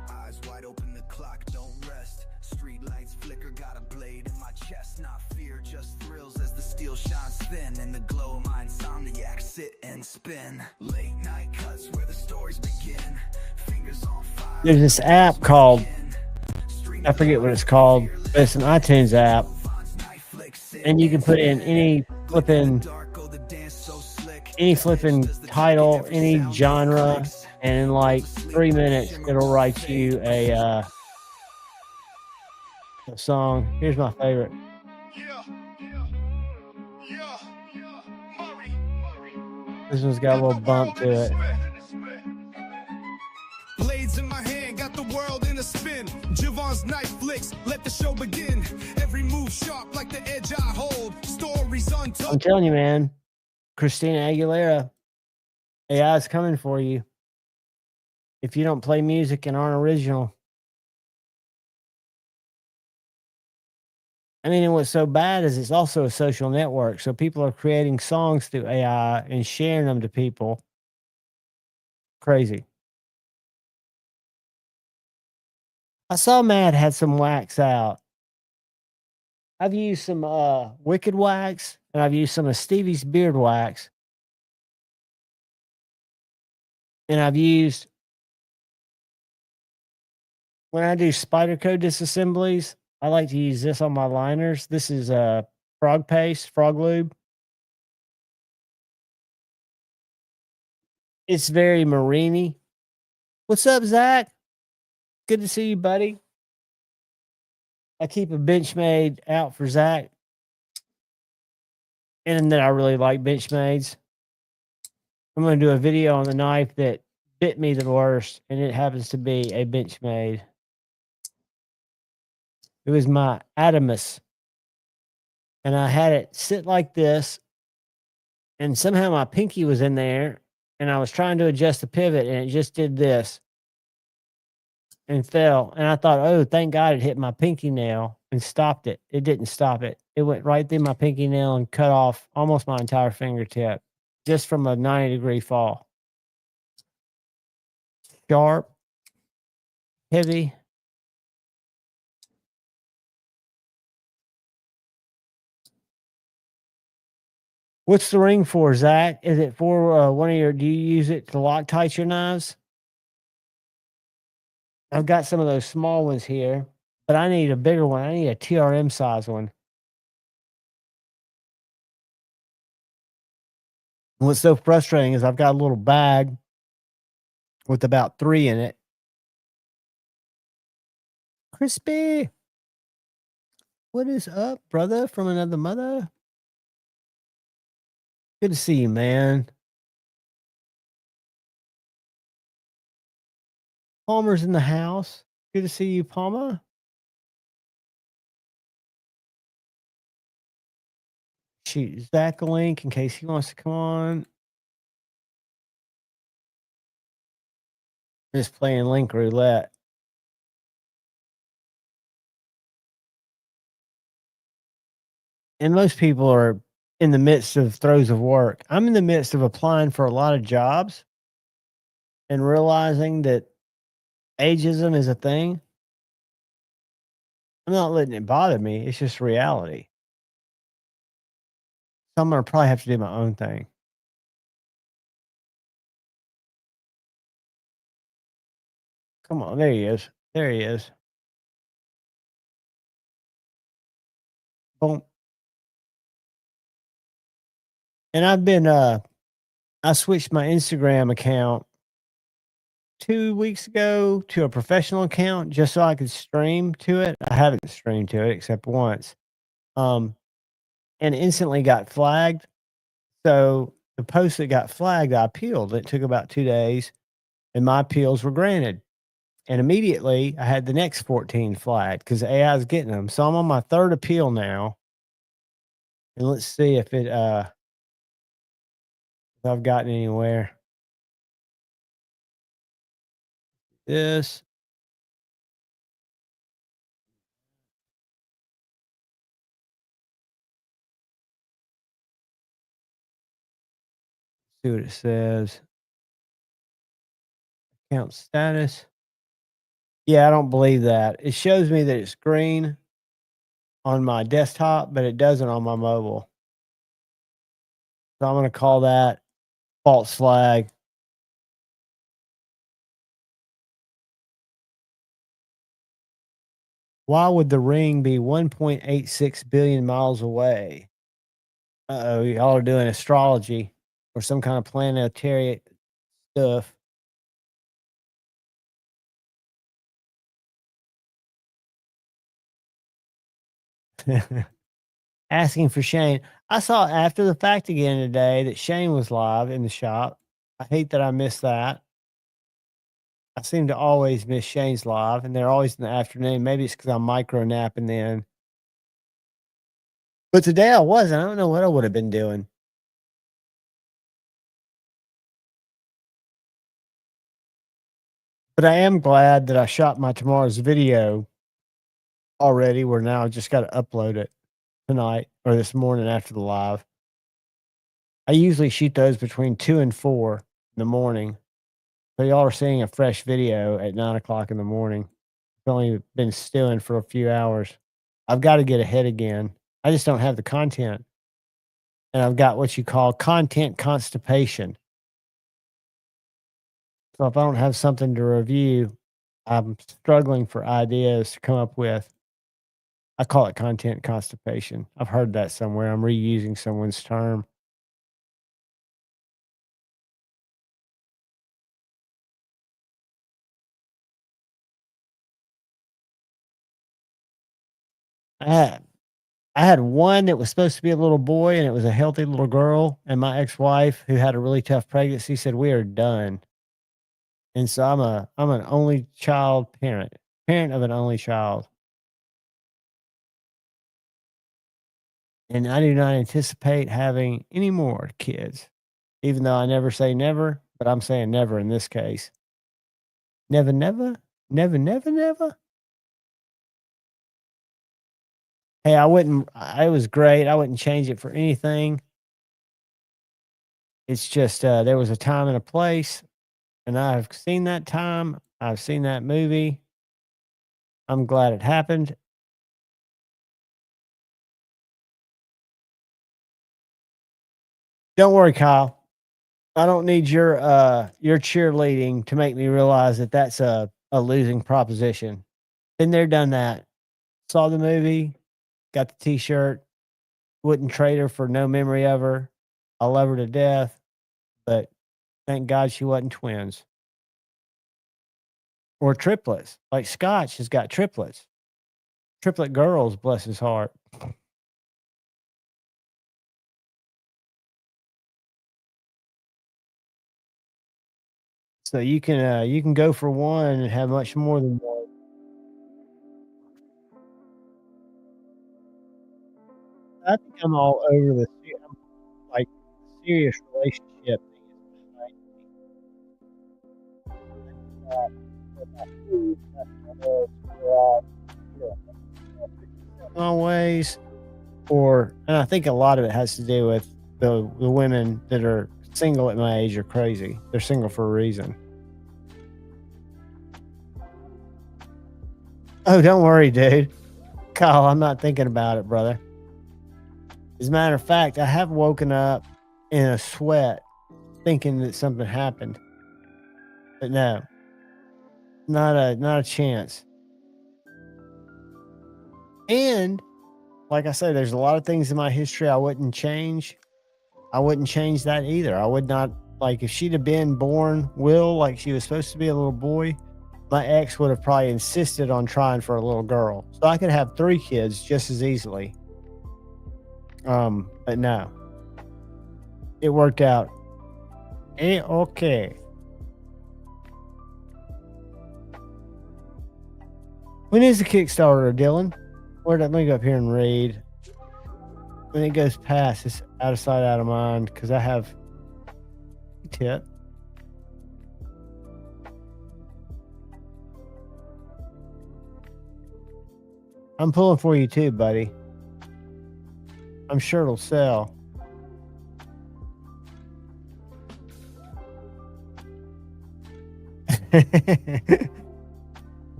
Eyes wide open, the clock don't rest. Street lights flicker, got a blade in my chest. Not fear, just thrills as the steel shines thin. In the glow of my insomniac, sit and spin. Late night cuts where the stories begin. Fingers on fire. There's this app called, I forget what it's called, but it's an iTunes app. And you can put in any flipping title, any genre, and in like 3 minutes, it'll write you a song. Here's my favorite. This one's got a little bump to it. Blades in my hand, got the world in a spin. Javon's knife flicks, let the show begin. Every move sharp like the edge I hold. Stories untold. I'm telling you, man. Christina Aguilera, AI is coming for you. If you don't play music and aren't original. I mean, and what's so bad is it's also a social network. So people are creating songs through AI and sharing them to people. Crazy. I saw Matt had some wax out. I've used some Wicked wax, and I've used some of Stevie's beard wax. And I've used, when I do spider code disassemblies, I like to use this on my liners. This is frog paste, frog lube. It's very marine-y. What's up, Zach? Good to see you, buddy. I keep a Benchmade out for Zach. And then I really like Benchmades. I'm going to do a video on the knife that bit me the worst, and it happens to be a Benchmade. It was my Adamus. And I had it sit like this, and somehow my pinky was in there, and I was trying to adjust the pivot, and it just did this and fell. And I thought, oh, thank God it hit my pinky nail and stopped it. It didn't stop it. It went right through my pinky nail and cut off almost my entire fingertip just from a 90-degree fall. Sharp, heavy. What's the ring for, Zach? Is it for one of your, do you use it to Loctite your knives? I've got some of those small ones here, but I need a bigger one. I need a TRM size one. And what's so frustrating is I've got a little bag with about 3 in it. Crispy. What is up, brother from another mother? Good to see you, man. Palmer's in the house. Good to see you, Palmer. Shoot Zach a link in case he wants to come on. Just playing link roulette. And most people are in the midst of throes of work. I'm in the midst of applying for a lot of jobs and realizing that ageism is a thing. I'm not letting it bother me. It's just reality. So I'm gonna probably have to do my own thing. Come on, there he is. There he is. Boom. And I switched my Instagram account 2 weeks ago to a professional account just so I could stream to it. I haven't streamed to it except once. Um, and instantly got flagged. So the post that got flagged, I appealed. It took about 2 days and my appeals were granted. And immediately I had the next 14 flagged because AI is getting them. So I'm on my third appeal now. And let's see if if I've gotten anywhere. This. See what it says. Account status. Yeah, I don't believe that. It shows me that it's green on my desktop, but it doesn't on my mobile. So I'm going to call that false flag. Why would the ring be 1.86 billion miles away? Uh-oh, y'all are doing astrology or some kind of planetary stuff. Asking for Shane. I saw after the fact again today that Shane was live in the shop. I hate that I missed that. I seem to always miss Shane's live, and they're always in the afternoon. Maybe it's because I'm micro napping then. But today I wasn't. I don't know what I would have been doing. But I am glad that I shot my tomorrow's video already. Where now I just got to upload it tonight or this morning after the live. I usually shoot those between 2 and 4 in the morning. So y'all are seeing a fresh video at 9 o'clock in the morning. I've only been stewing for a few hours. I've got to get ahead again. I just don't have the content. And I've got what you call content constipation. So if I don't have something to review, I'm struggling for ideas to come up with. I call it content constipation. I've heard that somewhere. I'm reusing someone's term. I had, I had one that was supposed to be a little boy and it was a healthy little girl. And my ex-wife, who had a really tough pregnancy, said, "We are done." And so I'm an only child parent of an only child. And I do not anticipate having any more kids, even though I never say never, but I'm saying never in this case. Never, never, never, never, never. Hey, it was great. I wouldn't change it for anything. It's just there was a time and a place, and I've seen that time. I've seen that movie. I'm glad it happened. Don't worry, Kyle. I don't need your cheerleading to make me realize that that's a losing proposition. Been there, done that. Saw the movie, got the T-shirt. Wouldn't trade her for no memory of her. I love her to death, but thank God she wasn't twins or triplets. Like Scotch has got triplets, triplet girls. Bless his heart. So you can go for one and have much more than one. I think I'm all over the like serious relationship thing. Is Long ways, and I think a lot of it has to do with the women that are single at my age are crazy. They're single for a reason. Oh, don't worry, dude. Kyle, I'm not thinking about it, brother. As a matter of fact, I have woken up in a sweat thinking that something happened. But no. Not a chance. And like I say, there's a lot of things in my history I wouldn't change. I wouldn't change that either. I would not, like, if she'd have been born Will like she was supposed to be a little boy, my ex would have probably insisted on trying for a little girl. So I could have 3 kids just as easily. But no. It worked out. Okay. When is the Kickstarter, Dylan? Let me go up here and read. When it goes past, it's out of sight, out of mind, because I have a tip. I'm pulling for you too, buddy. I'm sure it'll sell.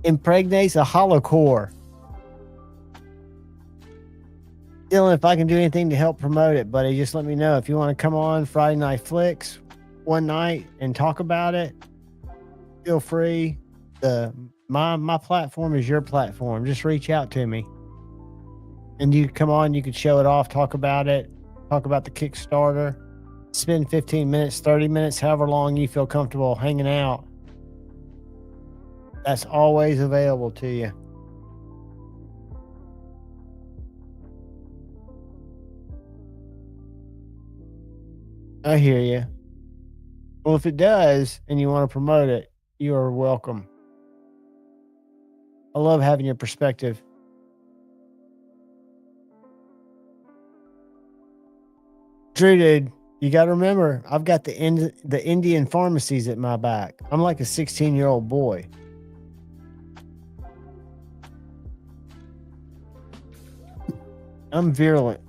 Impregnates a hollow core. Dylan, if I can do anything to help promote it, buddy, just let me know. If you want to come on Friday Night Flicks one night and talk about it, feel free. My platform is your platform. Just reach out to me. And you come on, you could show it off, talk about it, talk about the Kickstarter. Spend 15 minutes, 30 minutes, however long you feel comfortable hanging out. That's always available to you. I hear you. Well, if it does and you want to promote it, you are welcome. I love having your perspective. Drew, dude, you got to remember, I've got the Indian pharmacies at my back. I'm like a 16-year-old boy. I'm virulent.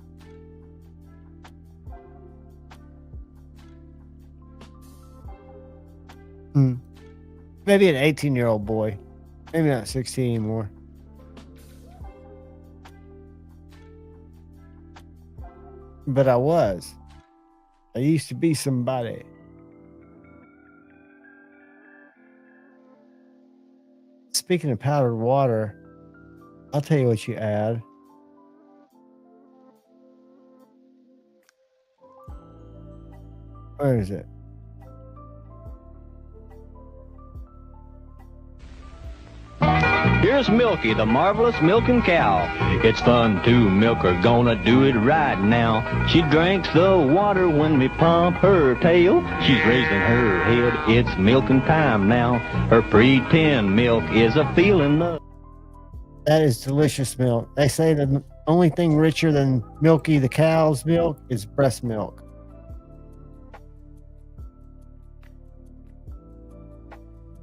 Maybe an 18-year-old boy. Maybe not 16 anymore. But I was. I used to be somebody. Speaking of powdered water, I'll tell you what you add. Where is it? Here's Milky, the marvelous milking cow. It's fun to milk her, gonna do it right now. She drinks the water when we pump her tail. She's raising her head, it's milking time now. Her pretend milk is a feeling the... That is delicious milk. They say the only thing richer than Milky the cow's milk is breast milk.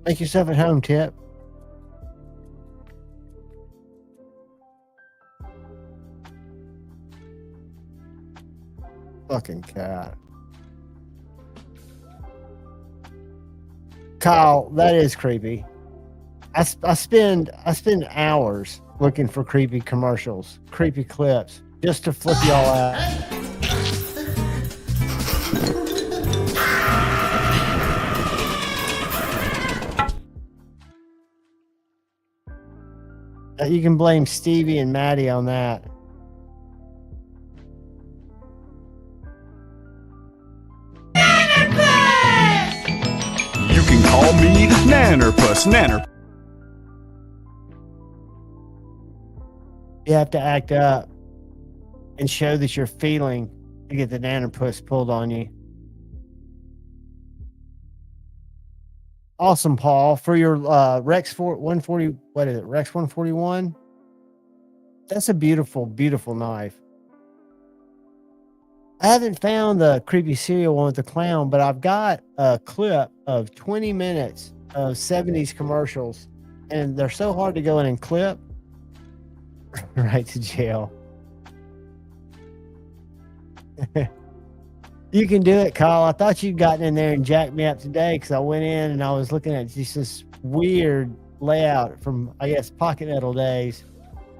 Make yourself at home, Tip. Fucking cat. Kyle, that is creepy. I spend hours looking for creepy commercials, creepy clips, just to flip y'all out. You can blame Stevie and Maddie on that. You can call me Nannerpuss, You have to act up and show that you're feeling to get the Nannerpuss pulled on you. Awesome, Paul, for your Rex 140. What is it? Rex 141. That's a beautiful, beautiful knife. I haven't found the creepy serial one with the clown, but I've got a clip of 20 minutes '70s commercials, and they're so hard to go in and clip. Right to jail. You can do it, Kyle. I thought you'd gotten in there and jacked me up today because I went in and I was looking at just this weird layout from, I guess, Pocket Metal days,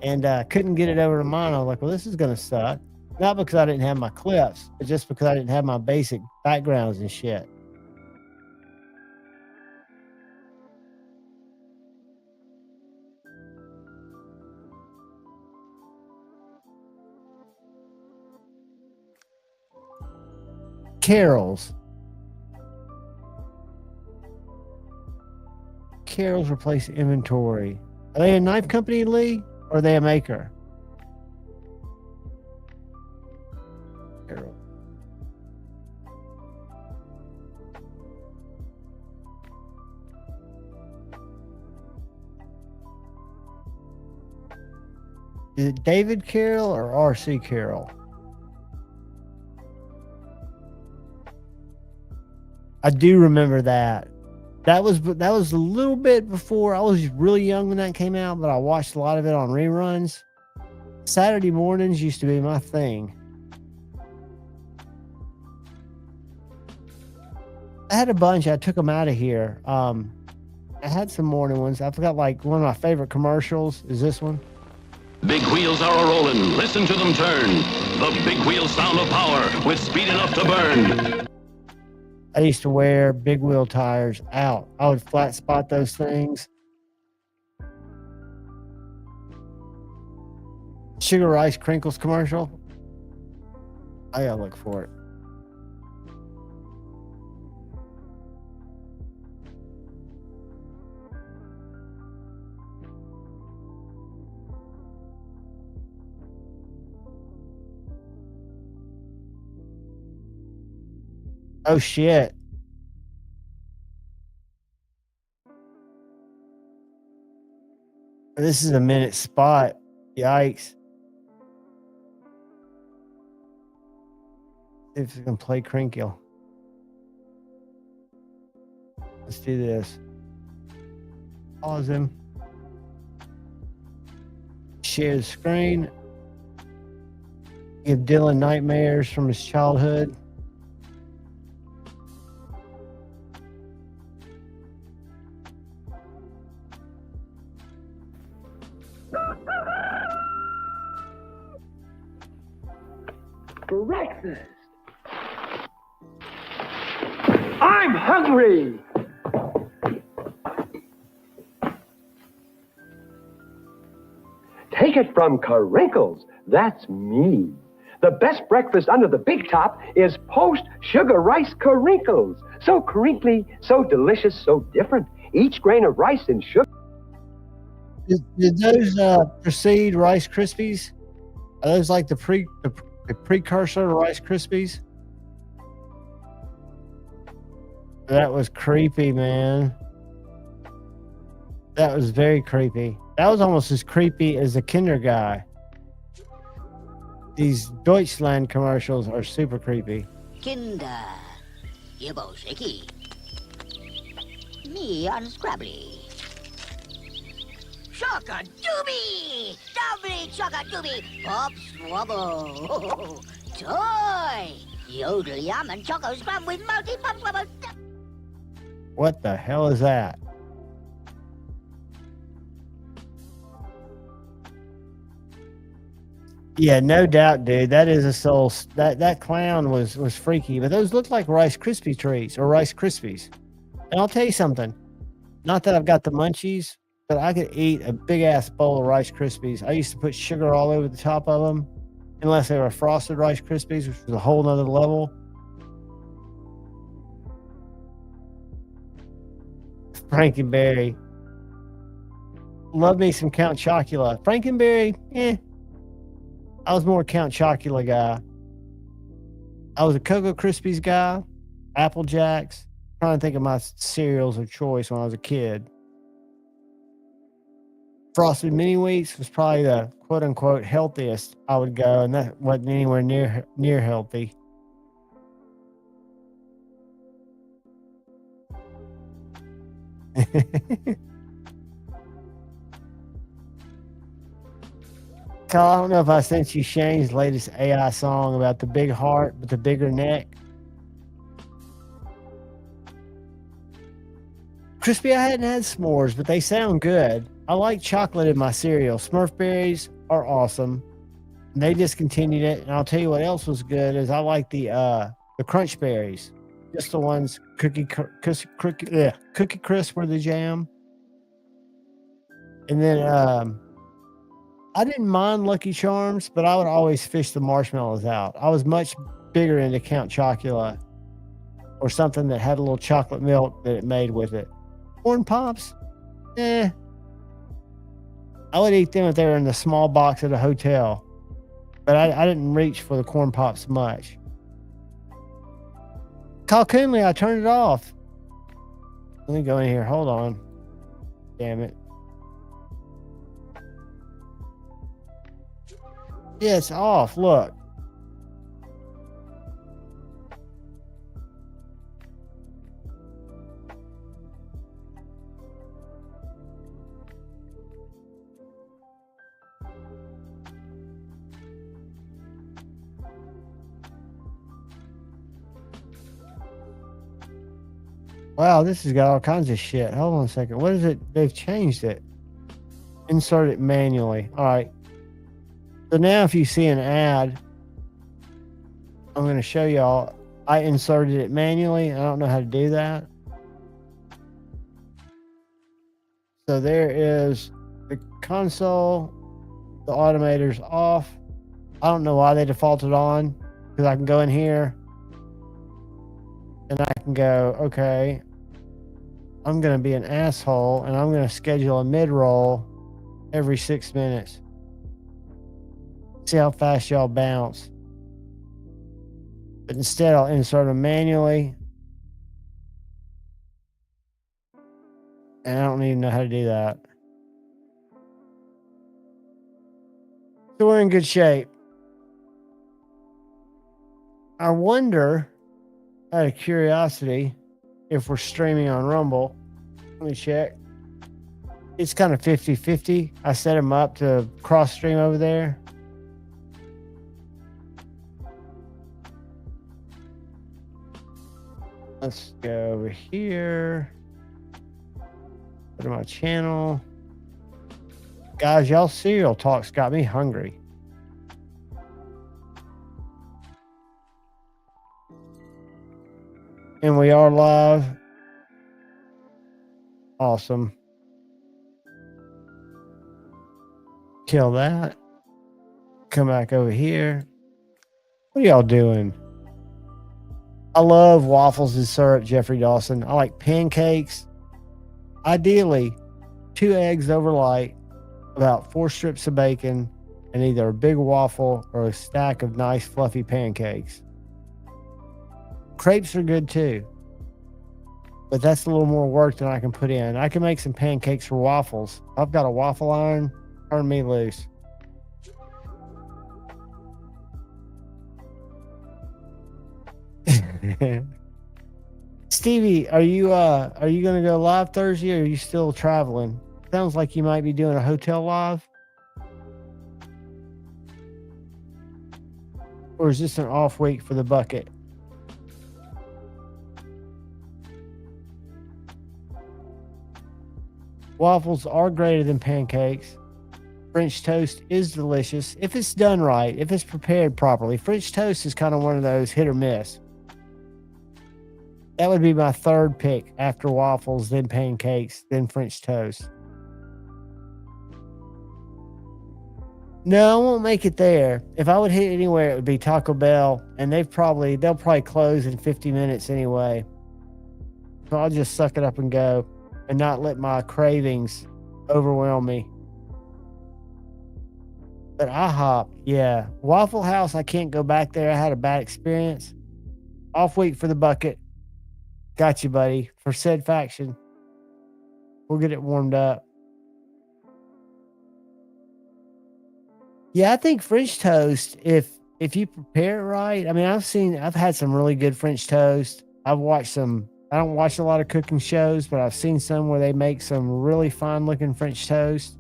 and couldn't get it over to mine. I was like, well, this is going to suck. Not because I didn't have my clips, but just because I didn't have my basic backgrounds and shit. Carol's replace inventory. Are they a knife company, Lee, or are they a maker? Carol. Is it David Carroll or R.C. Carroll? I do remember that. That was a little bit before. I was really young when that came out, but I watched a lot of it on reruns. Saturday mornings used to be my thing. I had a bunch. I took them out of here. I had some morning ones. I forgot, like, one of my favorite commercials is this one. Big wheels are a-rolling, listen to them turn. The big wheels sound of power with speed enough to burn. I used to wear big wheel tires out. I would flat spot those things. Sugar Rice Crinkles commercial. I gotta look for it. Oh shit. This is a minute spot. Yikes. See if we can play Crinkle. Let's do this. Pause him. Share the screen. Give Dylan nightmares from his childhood. Breakfast. I'm hungry. Take it from Carinkles. That's me. The best breakfast under the big top is post-sugar rice Carinkles. So crinkly, so delicious, so different. Each grain of rice and sugar. Did those precede Rice Krispies? Are those like the precursor to Rice Krispies? That was creepy, man. That was very creepy. That was almost as creepy as the Kinder guy. These Deutschland commercials are super creepy. Kinder, Yibbo Shaky. Me unscrabbly. Chocka doobie! Doubly chocka doobie! Pop swabble! Toy! Yodel yum and choco scrub with multi pop swabble! What the hell is that? Yeah, no doubt, dude. That is a soul. That clown was freaky, but those look like Rice Krispie treats or Rice Krispies. And I'll tell you something. Not that I've got the munchies, but I could eat a big ass bowl of Rice Krispies. I used to put sugar all over the top of them, unless they were frosted Rice Krispies, which was a whole nother level. Frankenberry. Love me some Count Chocula. Frankenberry, I was more Count Chocula guy. I was a Cocoa Krispies guy, Apple Jacks. Trying to think of my cereals of choice when I was a kid. Frosted Mini Wheats was probably the quote unquote healthiest I would go, and that wasn't anywhere near healthy. Kyle, I don't know if I sent you Shane's latest AI song about the big heart with the bigger neck. Crispy, I hadn't had s'mores, but they sound good. I like chocolate in my cereal. Smurf berries are awesome. They discontinued it, and I'll tell you what else was good is I like the crunch berries, just the ones cookie crisp with the jam. And then I didn't mind Lucky Charms, but I would always fish the marshmallows out. I was much bigger into Count Chocula or something that had a little chocolate milk that it made with it. Corn Pops, I would eat them if they were in the small box at a hotel, but I didn't reach for the Corn Pops much. Kyle Coonley, I turned it off. Let me go in here. Hold on. Damn it. Yeah, it's off. Look. Wow, this has got all kinds of shit. Hold on a second. What is it? They've changed it. Insert it manually. All right. So now if you see an ad, I'm going to show y'all. I inserted it manually. I don't know how to do that. So there is the console. The automator's off. I don't know why they defaulted on, because I can go in here and I can go, okay, I'm going to be an asshole and I'm going to schedule a mid-roll every 6 minutes. See how fast y'all bounce. But instead, I'll insert them manually. And I don't even know how to do that. So we're in good shape. I wonder, out of curiosity, if we're streaming on Rumble. Let me check. It's kind of 50-50. I set them up to cross stream over there. Let's go over here. Go to my channel. Guys, y'all cereal talks got me hungry. And we are live. Awesome. Kill that. Come back over here. What are y'all doing? I love waffles and syrup, Jeffrey Dawson. I like pancakes. Ideally, 2 eggs over light, about 4 strips of bacon, and either a big waffle or a stack of nice fluffy pancakes. Crepes are good too, but that's a little more work than I can put in. I can make some pancakes for waffles. I've got a waffle iron. Turn me loose. Stevie, are you gonna go live Thursday, or are you still traveling? Sounds like you might be doing a hotel live. Or is this an off week for the bucket? Waffles are greater than pancakes. French toast is delicious if it's done right, if it's prepared properly. French toast is kind of one of those hit or miss. That would be my third pick after waffles, then pancakes, then French toast. No, I won't make it there. If I would hit anywhere, it would be Taco Bell, and they'll probably close in 50 minutes anyway. So I'll just suck it up and go and not let my cravings overwhelm me. But IHOP, yeah. Waffle House, I can't go back there. I had a bad experience. Off week for the bucket. Got you, buddy. For said faction. We'll get it warmed up. Yeah, I think French toast, if you prepare it right, I mean, I've had some really good French toast. I've watched some I don't watch a lot of cooking shows, but I've seen some where they make some really fine looking French toast.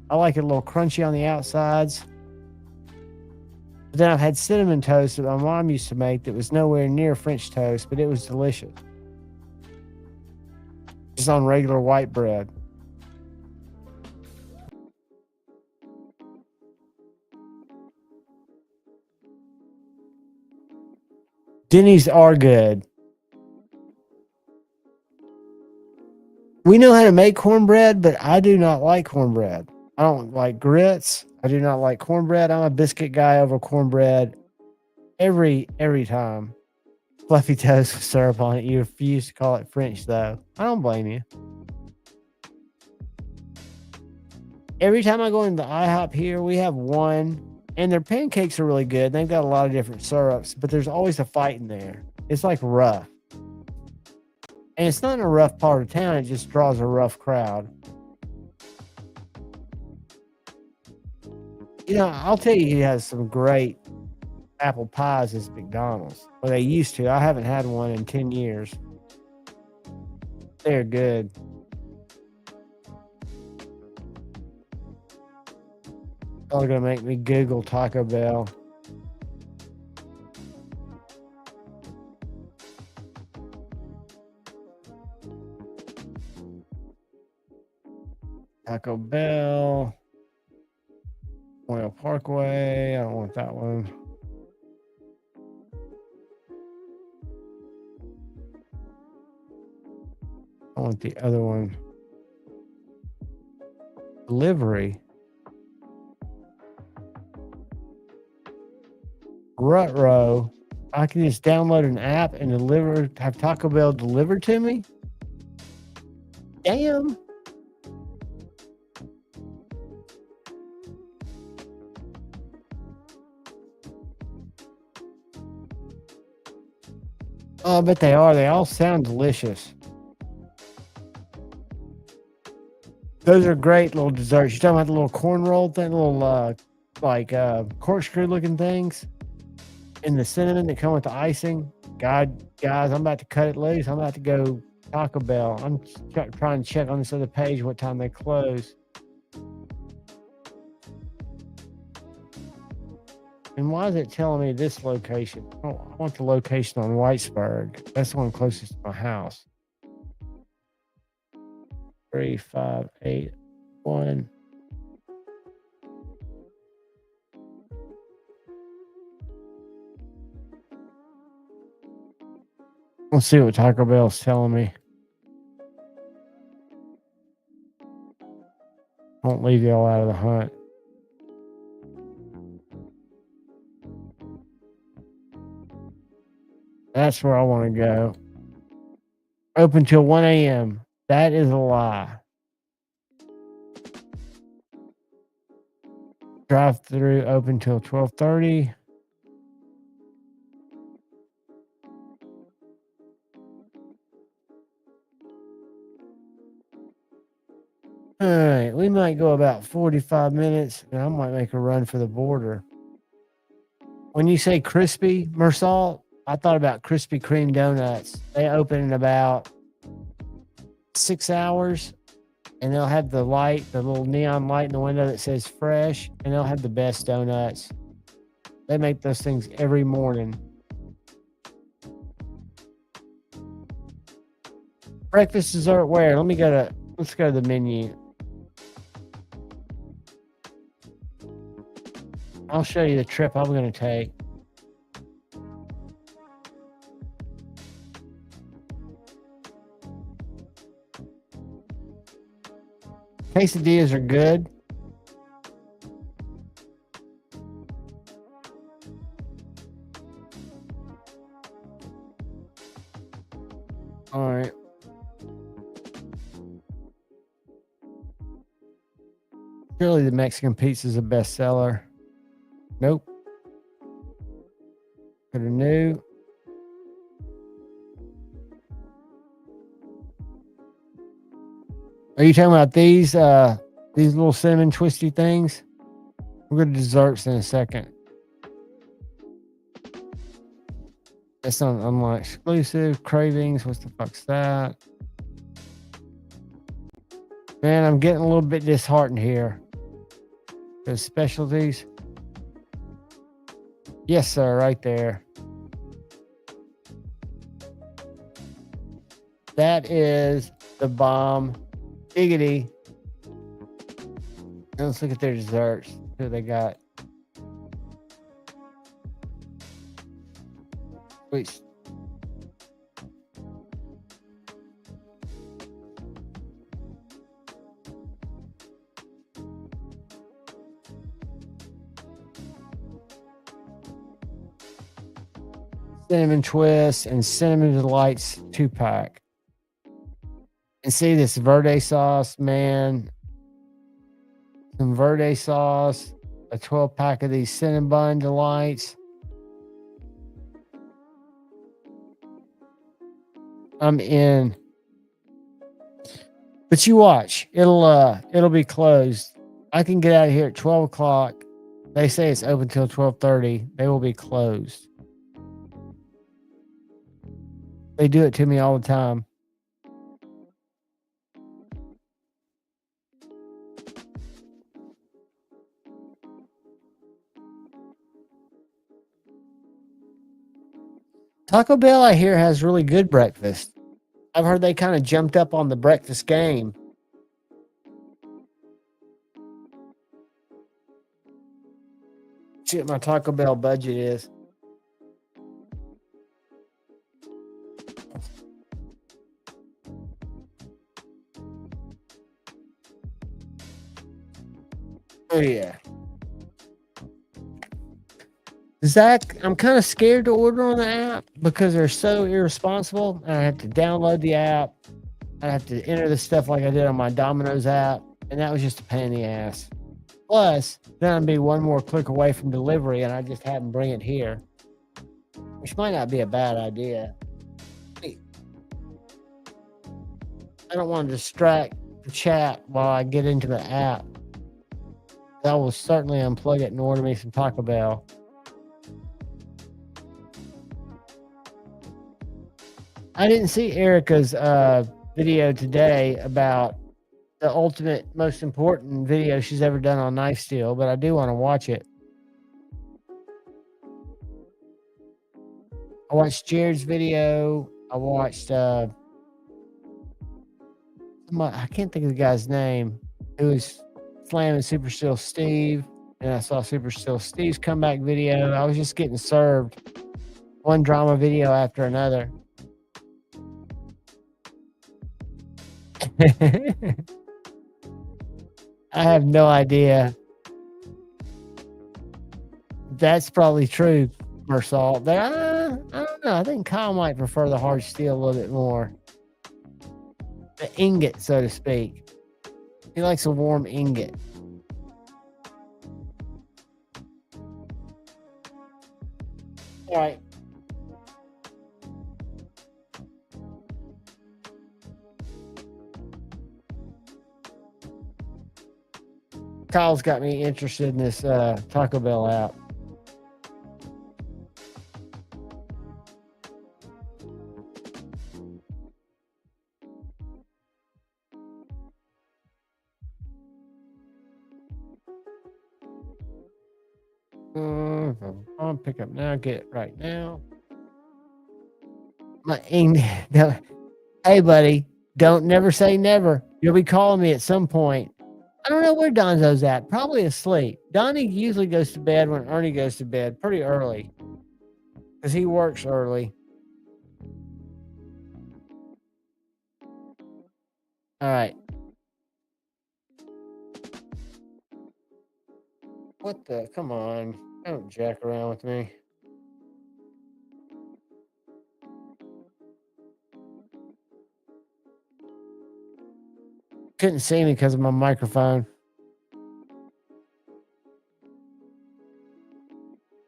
I like it a little crunchy on the outsides. But then I've had cinnamon toast that my mom used to make that was nowhere near French toast, but it was delicious. Just on regular white bread. Denny's are good. We know how to make cornbread, but I do not like cornbread. I don't like grits. I do not like cornbread. I'm a biscuit guy over cornbread every time. Fluffy toast with syrup on it. You refuse to call it French, though. I don't blame you. Every time I go into the IHOP here, we have one, and their pancakes are really good. They've got a lot of different syrups, but there's always a fight in there. It's like rough. And it's not in a rough part of town. It just draws a rough crowd. You know, I'll tell you, he has some great apple pies at McDonald's. Well, they used to. I haven't had one in 10 years. They're good. Probably going to make me Google Taco Bell. Taco Bell. Royal Parkway. I don't want that one. I want the other one. Delivery. Rutro. I can just download an app and have Taco Bell delivered to me? Damn. Oh, I bet they are. They all sound delicious. Those are great little desserts. You're talking about the little corn roll thing, little corkscrew looking things, and the cinnamon that come with the icing. God, guys, I'm about to cut it loose. I'm about to go Taco Bell. I'm trying to check on this other page what time they close. And why is it telling me this location? Oh, I want the location on Whitesburg. That's the one closest to my house. 3581. Let's see what Taco Bell's telling me. Won't leave y'all out of the hunt. That's where I want to go. Open till 1 a.m. That is a lie. Drive through open till 12:30. All right, we might go about 45 minutes, and I might make a run for the border. When you say crispy, Mersal, I thought about Krispy Kreme donuts. They open in about 6 hours, and they'll have the light, the little neon light in the window that says fresh, and they'll have the best donuts. They make those things every morning. Breakfast, dessert, where? Let's go to the menu. I'll show you the trip I'm going to take. Quesadillas are good. All right. Surely the Mexican pizza is a bestseller. Nope. Go to new. Are you talking about these little cinnamon twisty things? We'll go to desserts in a second. That's not online exclusive. Cravings. What the fuck's that? Man, I'm getting a little bit disheartened here. Those specialties. Yes, sir. Right there. That is the bomb. Diggity. Let's look at their desserts. Who they got? Wait. Cinnamon twist and cinnamon delights 2-pack. And see this verde sauce, man. Some verde sauce, a 12-pack of these cinnamon delights. I'm in. But you watch, it'll be closed. I can get out of here at 12 o'clock. They say it's open till 12:30. They will be closed. They do it to me all the time. Taco Bell, I hear, has really good breakfast. I've heard they kind of jumped up on the breakfast game. See what my Taco Bell budget is. Oh, yeah. Zach, I'm kind of scared to order on the app because they're so irresponsible. I have to download the app. I have to enter the stuff like I did on my Domino's app. And that was just a pain in the ass. Plus, then I'd be one more click away from delivery and I just have them bring it here. Which might not be a bad idea. I don't want to distract the chat while I get into the app. I will certainly unplug it and order me some Taco Bell. I didn't see Erica's video today about the ultimate, most important video she's ever done on knife steel, but I do want to watch it. I watched Jared's video. I watched I can't think of the guy's name. It was slamming Super Steel Steve, and I saw Super Steel Steve's comeback video. I was just getting served one drama video after another. I have no idea. That's probably true, Mersal. But I don't know. I think Kyle might prefer the hard steel a little bit more. The ingot, so to speak. He likes a warm ingot. All right. Kyle's got me interested in this Taco Bell app. I'll pick up now. Get it right now. Hey, buddy, don't never say never. You'll be calling me at some point. I don't know where Donzo's at. Probably asleep. Donnie usually goes to bed when Ernie goes to bed pretty early because he works early. All right. What the? Come on. Don't jack around with me. Couldn't see me because of my microphone.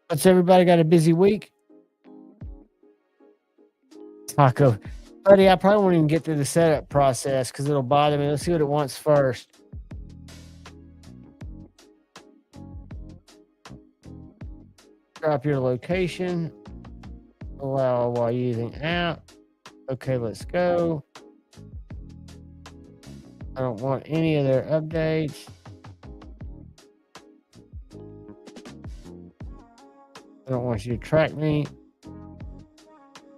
What's everybody got a busy week? Taco. Buddy, I probably won't even get through the setup process because it'll bother me. Let's see what it wants first. Drop your location. Allow while using app. Okay, let's go. I don't want any of their updates. I don't want you to track me.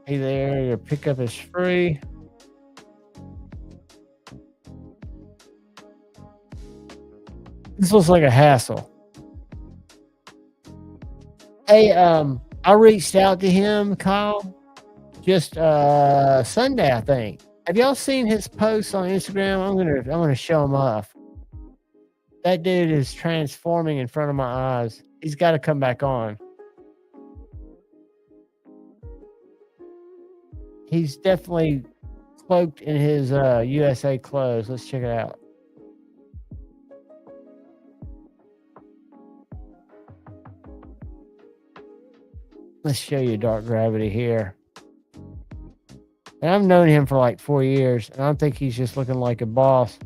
Hey there, your pickup is free. This looks like a hassle. Hey, I reached out to him, Kyle, just Sunday, I think. Have y'all seen his posts on Instagram? I'm gonna show him off. That dude is transforming in front of my eyes. He's got to come back on. He's definitely cloaked in his USA clothes. Let's check it out. Let's show you Dark Gravity here. And I've known him for like 4 years, and I don't think he's just looking like a boss.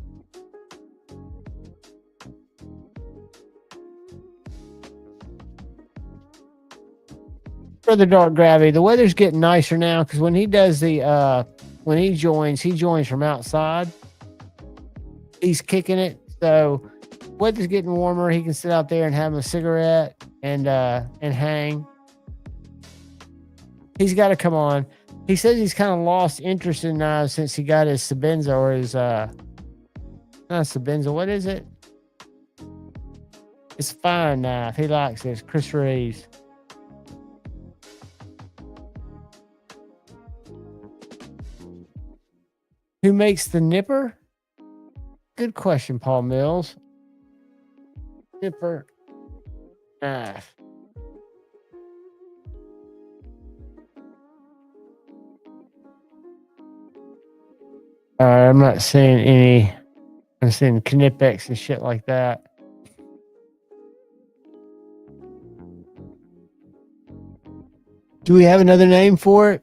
For the Dark Gravity, the weather's getting nicer now because when he does the when he joins from outside. He's kicking it, so weather's getting warmer. He can sit out there and have a cigarette and hang. He's got to come on. He says he's kind of lost interest in knives since he got his Sabenza or his not Sabenza. What is it? It's a fine knife. He likes it. It's Chris Reeves. Who makes the nipper? Good question, Paul Mills. Nipper knife. I'm not seeing any. I'm seeing Knipex and shit like that. Do we have another name for it?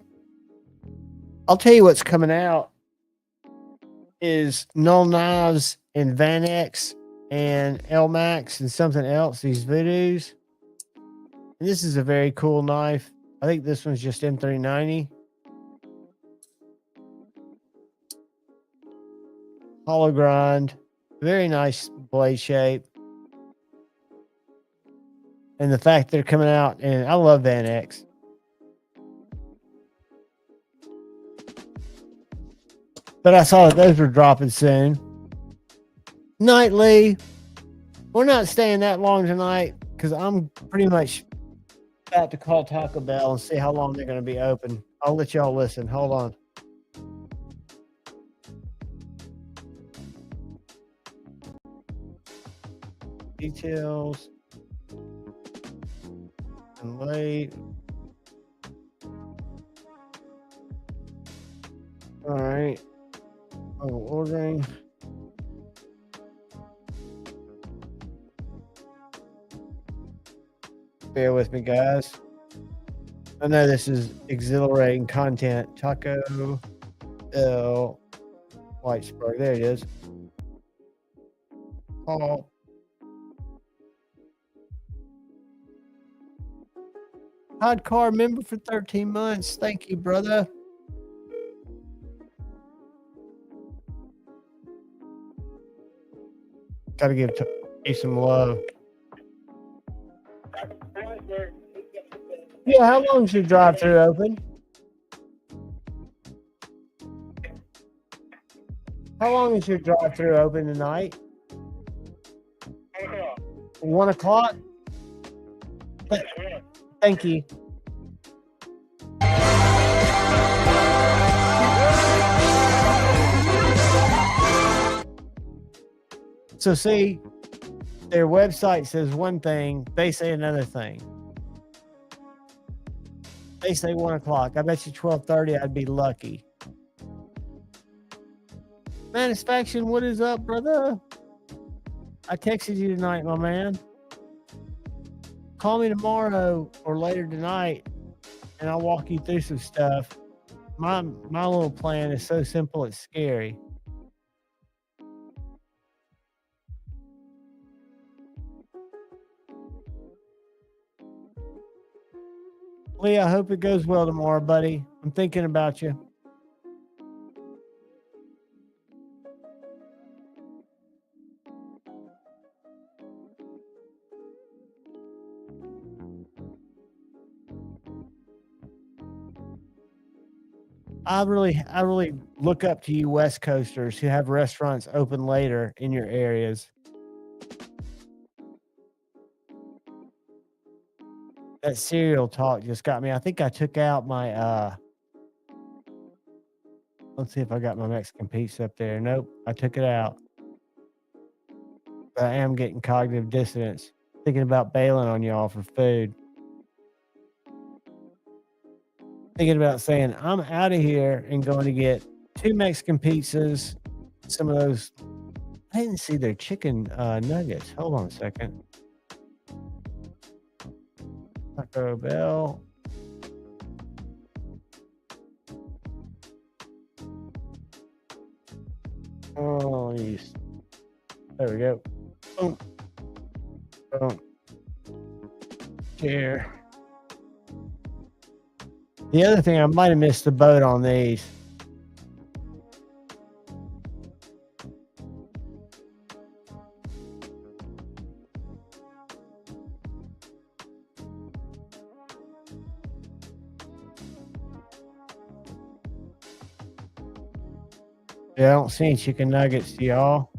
I'll tell you what's coming out is Null Knives and Van X and LMAX and something else, these Voodoos. And this is a very cool knife. I think this one's just M390. Hollow grind. Very nice blade shape. And the fact they're coming out, and I love Van X. But I saw that those were dropping soon. Nightly. We're not staying that long tonight because I'm pretty much about to call Taco Bell and see how long they're going to be open. I'll let y'all listen. Hold on. Details. And late. All right. Ordering. Bear with me, guys. I know this is exhilarating content. Taco Bell Whitesburg. There it is. Paul. Podcar member for 13 months. Thank you, brother. Got to give you some love. Yeah, how long is your drive-thru open? How long is your drive-thru open tonight? 1 o'clock? Thank you. So see, their website says one thing, they say another thing. They say 1 o'clock. I bet you 12:30 I'd be lucky. Manusfaction, what is up, brother? I texted you tonight, my man. Call me tomorrow or later tonight, and I'll walk you through some stuff. My little plan is so simple, it's scary. Lee, I hope it goes well tomorrow, buddy. I'm thinking about you. I really look up to you West Coasters who have restaurants open later in your areas. That cereal talk just got me. I think I took out my let's see if I got my Mexican pizza up there. Nope, I took it out. But I am getting cognitive dissonance, thinking about bailing on y'all for food. Thinking about saying, I'm out of here and going to get 2 Mexican pizzas, some of those. I didn't see their chicken nuggets. Hold on a second. Taco Bell. Oh, yes. There we go. Boom. Boom. Here. The other thing, I might have missed the boat on these. Yeah, I don't see any chicken nuggets, y'all.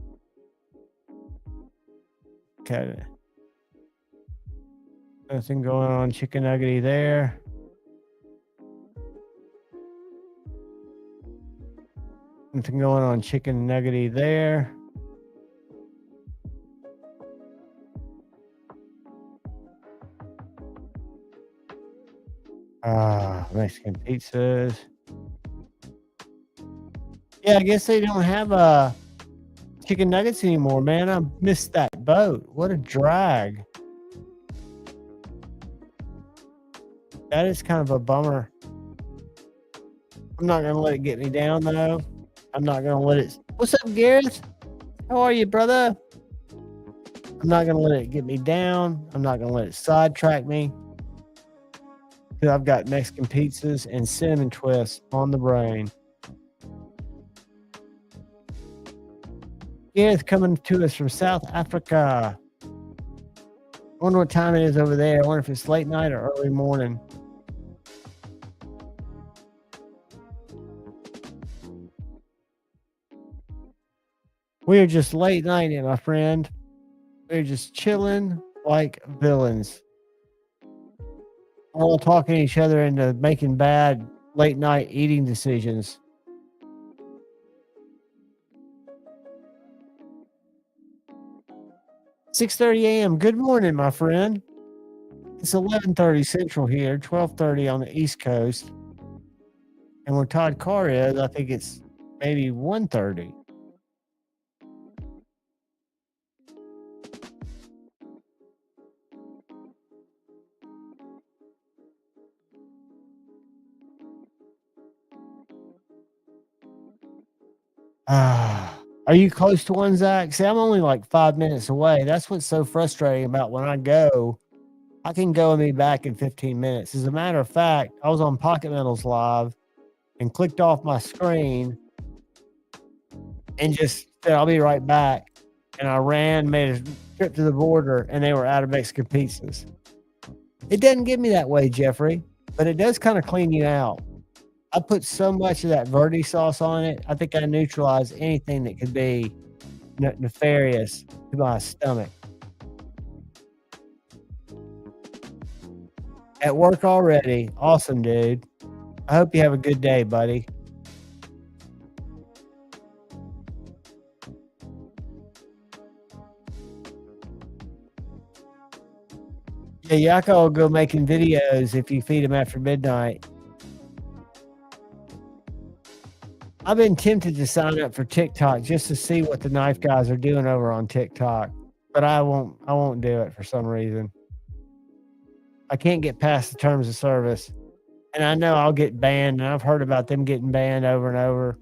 Okay. Nothing going on chicken nuggety there. Nothing going on chicken nuggety there. Mexican pizzas. Yeah, I guess they don't have chicken nuggets anymore, man. I missed that boat. What a drag. That is kind of a bummer. I'm not gonna let it get me down though. I'm not gonna let it. What's up, Gareth? How are you, brother? I'm not gonna let it get me down. I'm not gonna let it sidetrack me. Because I've got Mexican pizzas and cinnamon twists on the brain. Gareth coming to us from South Africa. I wonder what time it is over there. I wonder if it's late night or early morning. We are just late nighting, my friend. We're just chilling like villains. We're all talking to each other into making bad late night eating decisions. "6:30 a.m. Good morning, my friend. It's 11:30 Central here, 12:30 on the East Coast. And where Todd Carr is, I think it's maybe 1:30. Are you close to one, Zach? See, I'm only like 5 minutes away. That's what's so frustrating about when I go. I can go and be back in 15 minutes. As a matter of fact, I was on Pocket Metals Live and clicked off my screen and just said, I'll be right back. And I ran, made a trip to the border, and they were out of Mexican pizzas. It doesn't get me that way, Jeffrey, but it does kind of clean you out. I put so much of that Verde sauce on it. I think I neutralize anything that could be nefarious to my stomach. At work already. Awesome, dude. I hope you have a good day, buddy. Yeah, Yako will go making videos if you feed him after midnight. I've been tempted to sign up for TikTok just to see what the knife guys are doing over on TikTok, but I won't do it for some reason. I can't get past the terms of service, and I know I'll get banned, and I've heard about them getting banned over and over.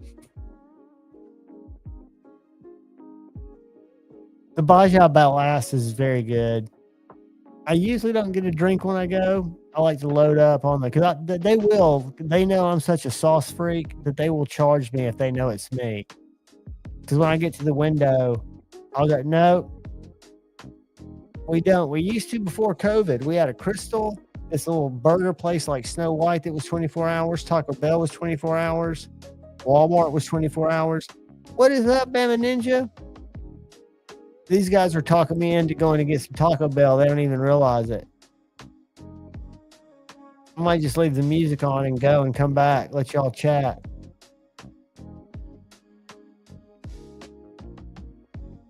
The Baja Balas is very good. I usually don't get a drink when I go. I like to load up on because they know I'm such a sauce freak that they will charge me if they know it's me. Because when I get to the window, I'll go, no, we don't. We used to before COVID. We had a Crystal, this little burger place like Snow White that was 24 hours. Taco Bell was 24 hours. Walmart was 24 hours. What is up, Bama Ninja? These guys are talking me into going to get some Taco Bell. They don't even realize it. I might just leave the music on and go and come back. Let y'all chat.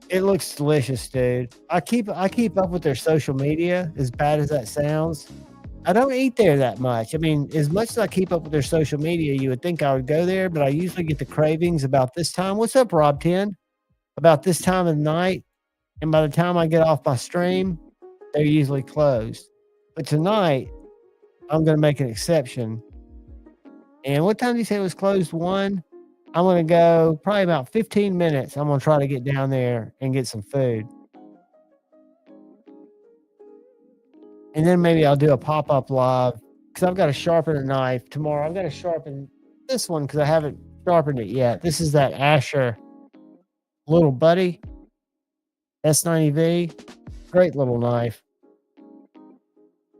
It looks delicious, dude. I keep up with their social media, as bad as that sounds. I don't eat there that much. I mean, as much as I keep up with their social media, you would think I would go there, but I usually get the cravings about this time. What's up, Rob 10? About this time of the night. And by the time I get off my stream, they're usually closed. But tonight, I'm going to make an exception. And what time did you say it was closed? 1? I'm going to go probably about 15 minutes. I'm going to try to get down there and get some food. And then maybe I'll do a pop-up live because I've got to sharpen a knife tomorrow. I've got to sharpen this one because I haven't sharpened it yet. This is that Asher Little Buddy S90V. Great little knife.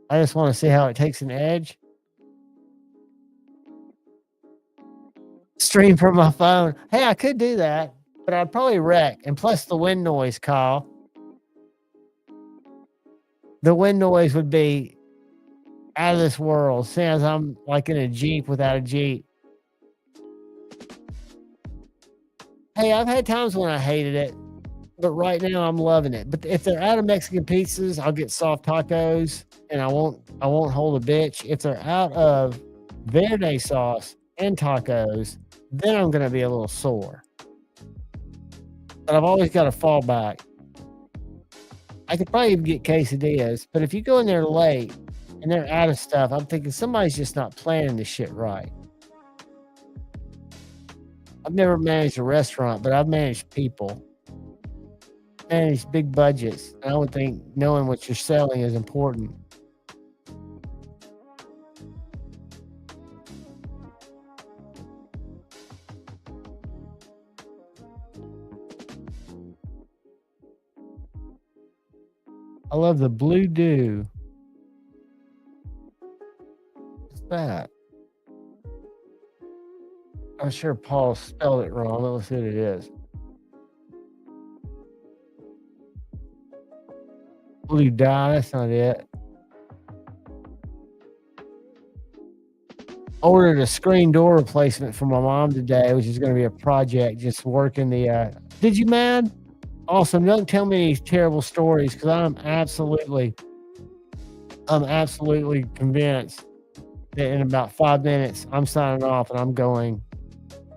I just want to see how it takes an edge. Stream from my phone. Hey, I could do that, but I'd probably wreck. And plus the wind noise, Kyle. The wind noise would be out of this world. Seeing as I'm like in a Jeep without a Jeep. Hey, I've had times when I hated it, but right now I'm loving it. But if they're out of Mexican pizzas, I'll get soft tacos, and I won't hold a bitch. If they're out of verde sauce and tacos, then I'm gonna be a little sore. But I've always got a fallback. I could probably even get quesadillas, but if you go in there late and they're out of stuff, I'm thinking somebody's just not planning this shit right. I've never managed a restaurant, but I've managed people. Managed big budgets. And I would think knowing what you're selling is important. I love the Blue Dew. What's that? I'm sure Paul spelled it wrong. Let's see what it is. Blue dye, that's not it. Ordered a screen door replacement for my mom today, which is going to be a project, just working the did you, man? Awesome. Don't tell me these terrible stories because I'm absolutely convinced that in about 5 minutes I'm signing off and I'm going,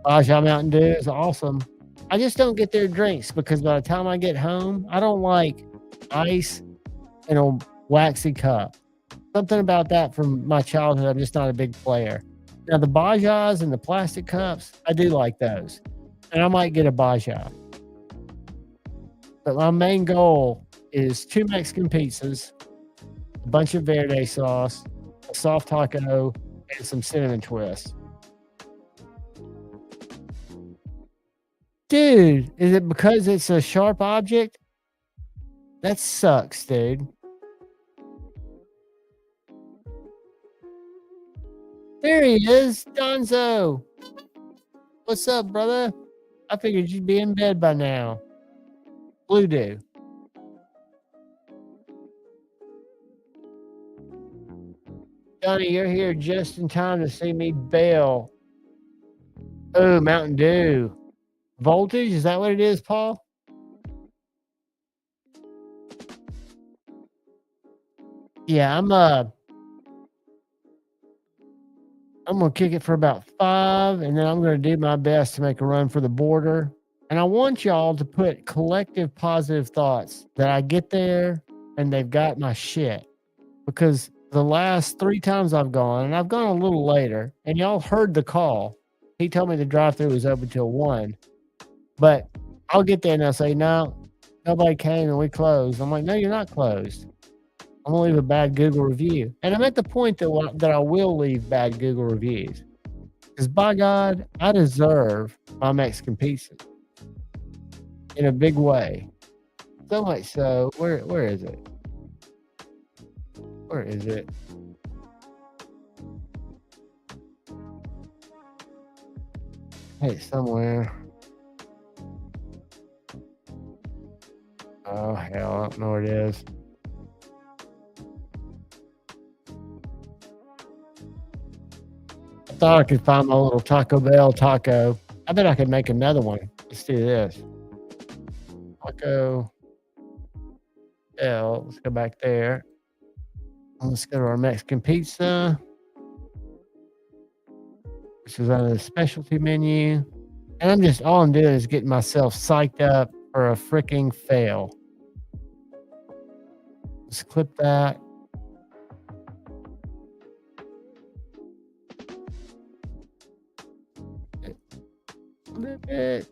Baja Mountain Dew is awesome. I just don't get their drinks because by the time I get home, I don't like ice in a waxy cup. Something about that from my childhood, I'm just not a big player. Now the Bajas and the plastic cups, I do like those. And I might get a Baja. But my main goal is 2 Mexican pizzas, a bunch of verde sauce, a soft taco, and some cinnamon twists. Dude, is it because it's a sharp object? That sucks, dude. There he is, Donzo. What's up, brother? I figured you'd be in bed by now. Blue Dew. Johnny, you're here just in time to see me bail. Oh, Mountain Dew. Voltage, is that what it is, Paul? Yeah, I'm gonna kick it for about 5, and then I'm gonna do my best to make a run for the border. And I want y'all to put collective positive thoughts that I get there and they've got my shit. Because the last 3 times I've gone, and I've gone a little later, and y'all heard the call. He told me the drive-thru was open till 1. But I'll get there and they'll say, no, nobody came and we closed. I'm like, no, you're not closed. I'm gonna leave a bad Google review. And I'm at the point that I will leave bad Google reviews. Because by God, I deserve my Mexican pizza. In a big way. So much so, where is it? Where is it? Hey, somewhere. Oh, hell, I don't know where it is. I thought I could find my little Taco Bell taco. I bet I could make another one. Let's do this. Taco Bell. Let's go back there. Let's go to our Mexican pizza, which is on the specialty menu. And all I'm doing is getting myself psyched up for a freaking fail. Let's clip that. Flip it.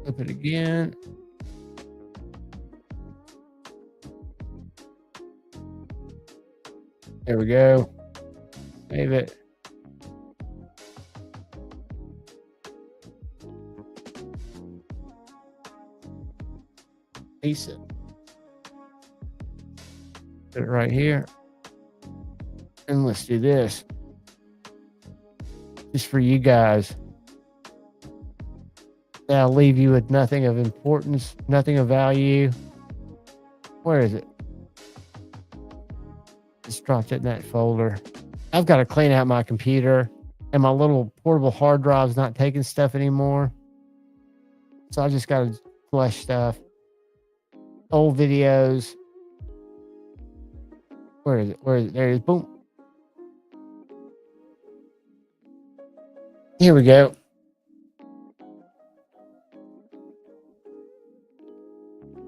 Flip it again. There we go. Save it. Pizza. Put it right here. And let's do this. Just for you guys. I'll leave you with nothing of importance, nothing of value. Where is it? Just dropped it in that folder. I've got to clean out my computer, and my little portable hard drive's not taking stuff anymore. So I just got to flush stuff. Old videos. Where is it? Where is it? There it is. Boom. Here we go.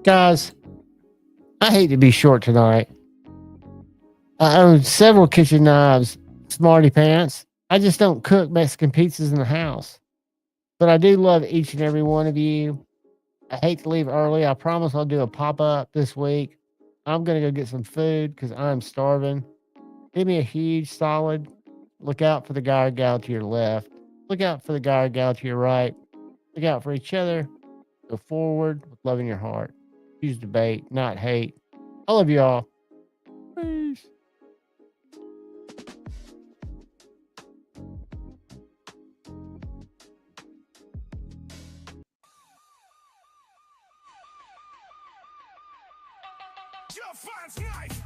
Guys, I hate to be short tonight. I own several kitchen knives, smarty pants. I just don't cook Mexican pizzas in the house. But I do love each and every one of you. I hate to leave early. I promise I'll do a pop-up this week. I'm going to go get some food because I'm starving. Give me a huge solid. Look out for the guy or gal to your left. Look out for the guy or gal to your right. Look out for each other. Go forward with love in your heart. Choose debate, not hate. I love you all. Peace. Your fine knife.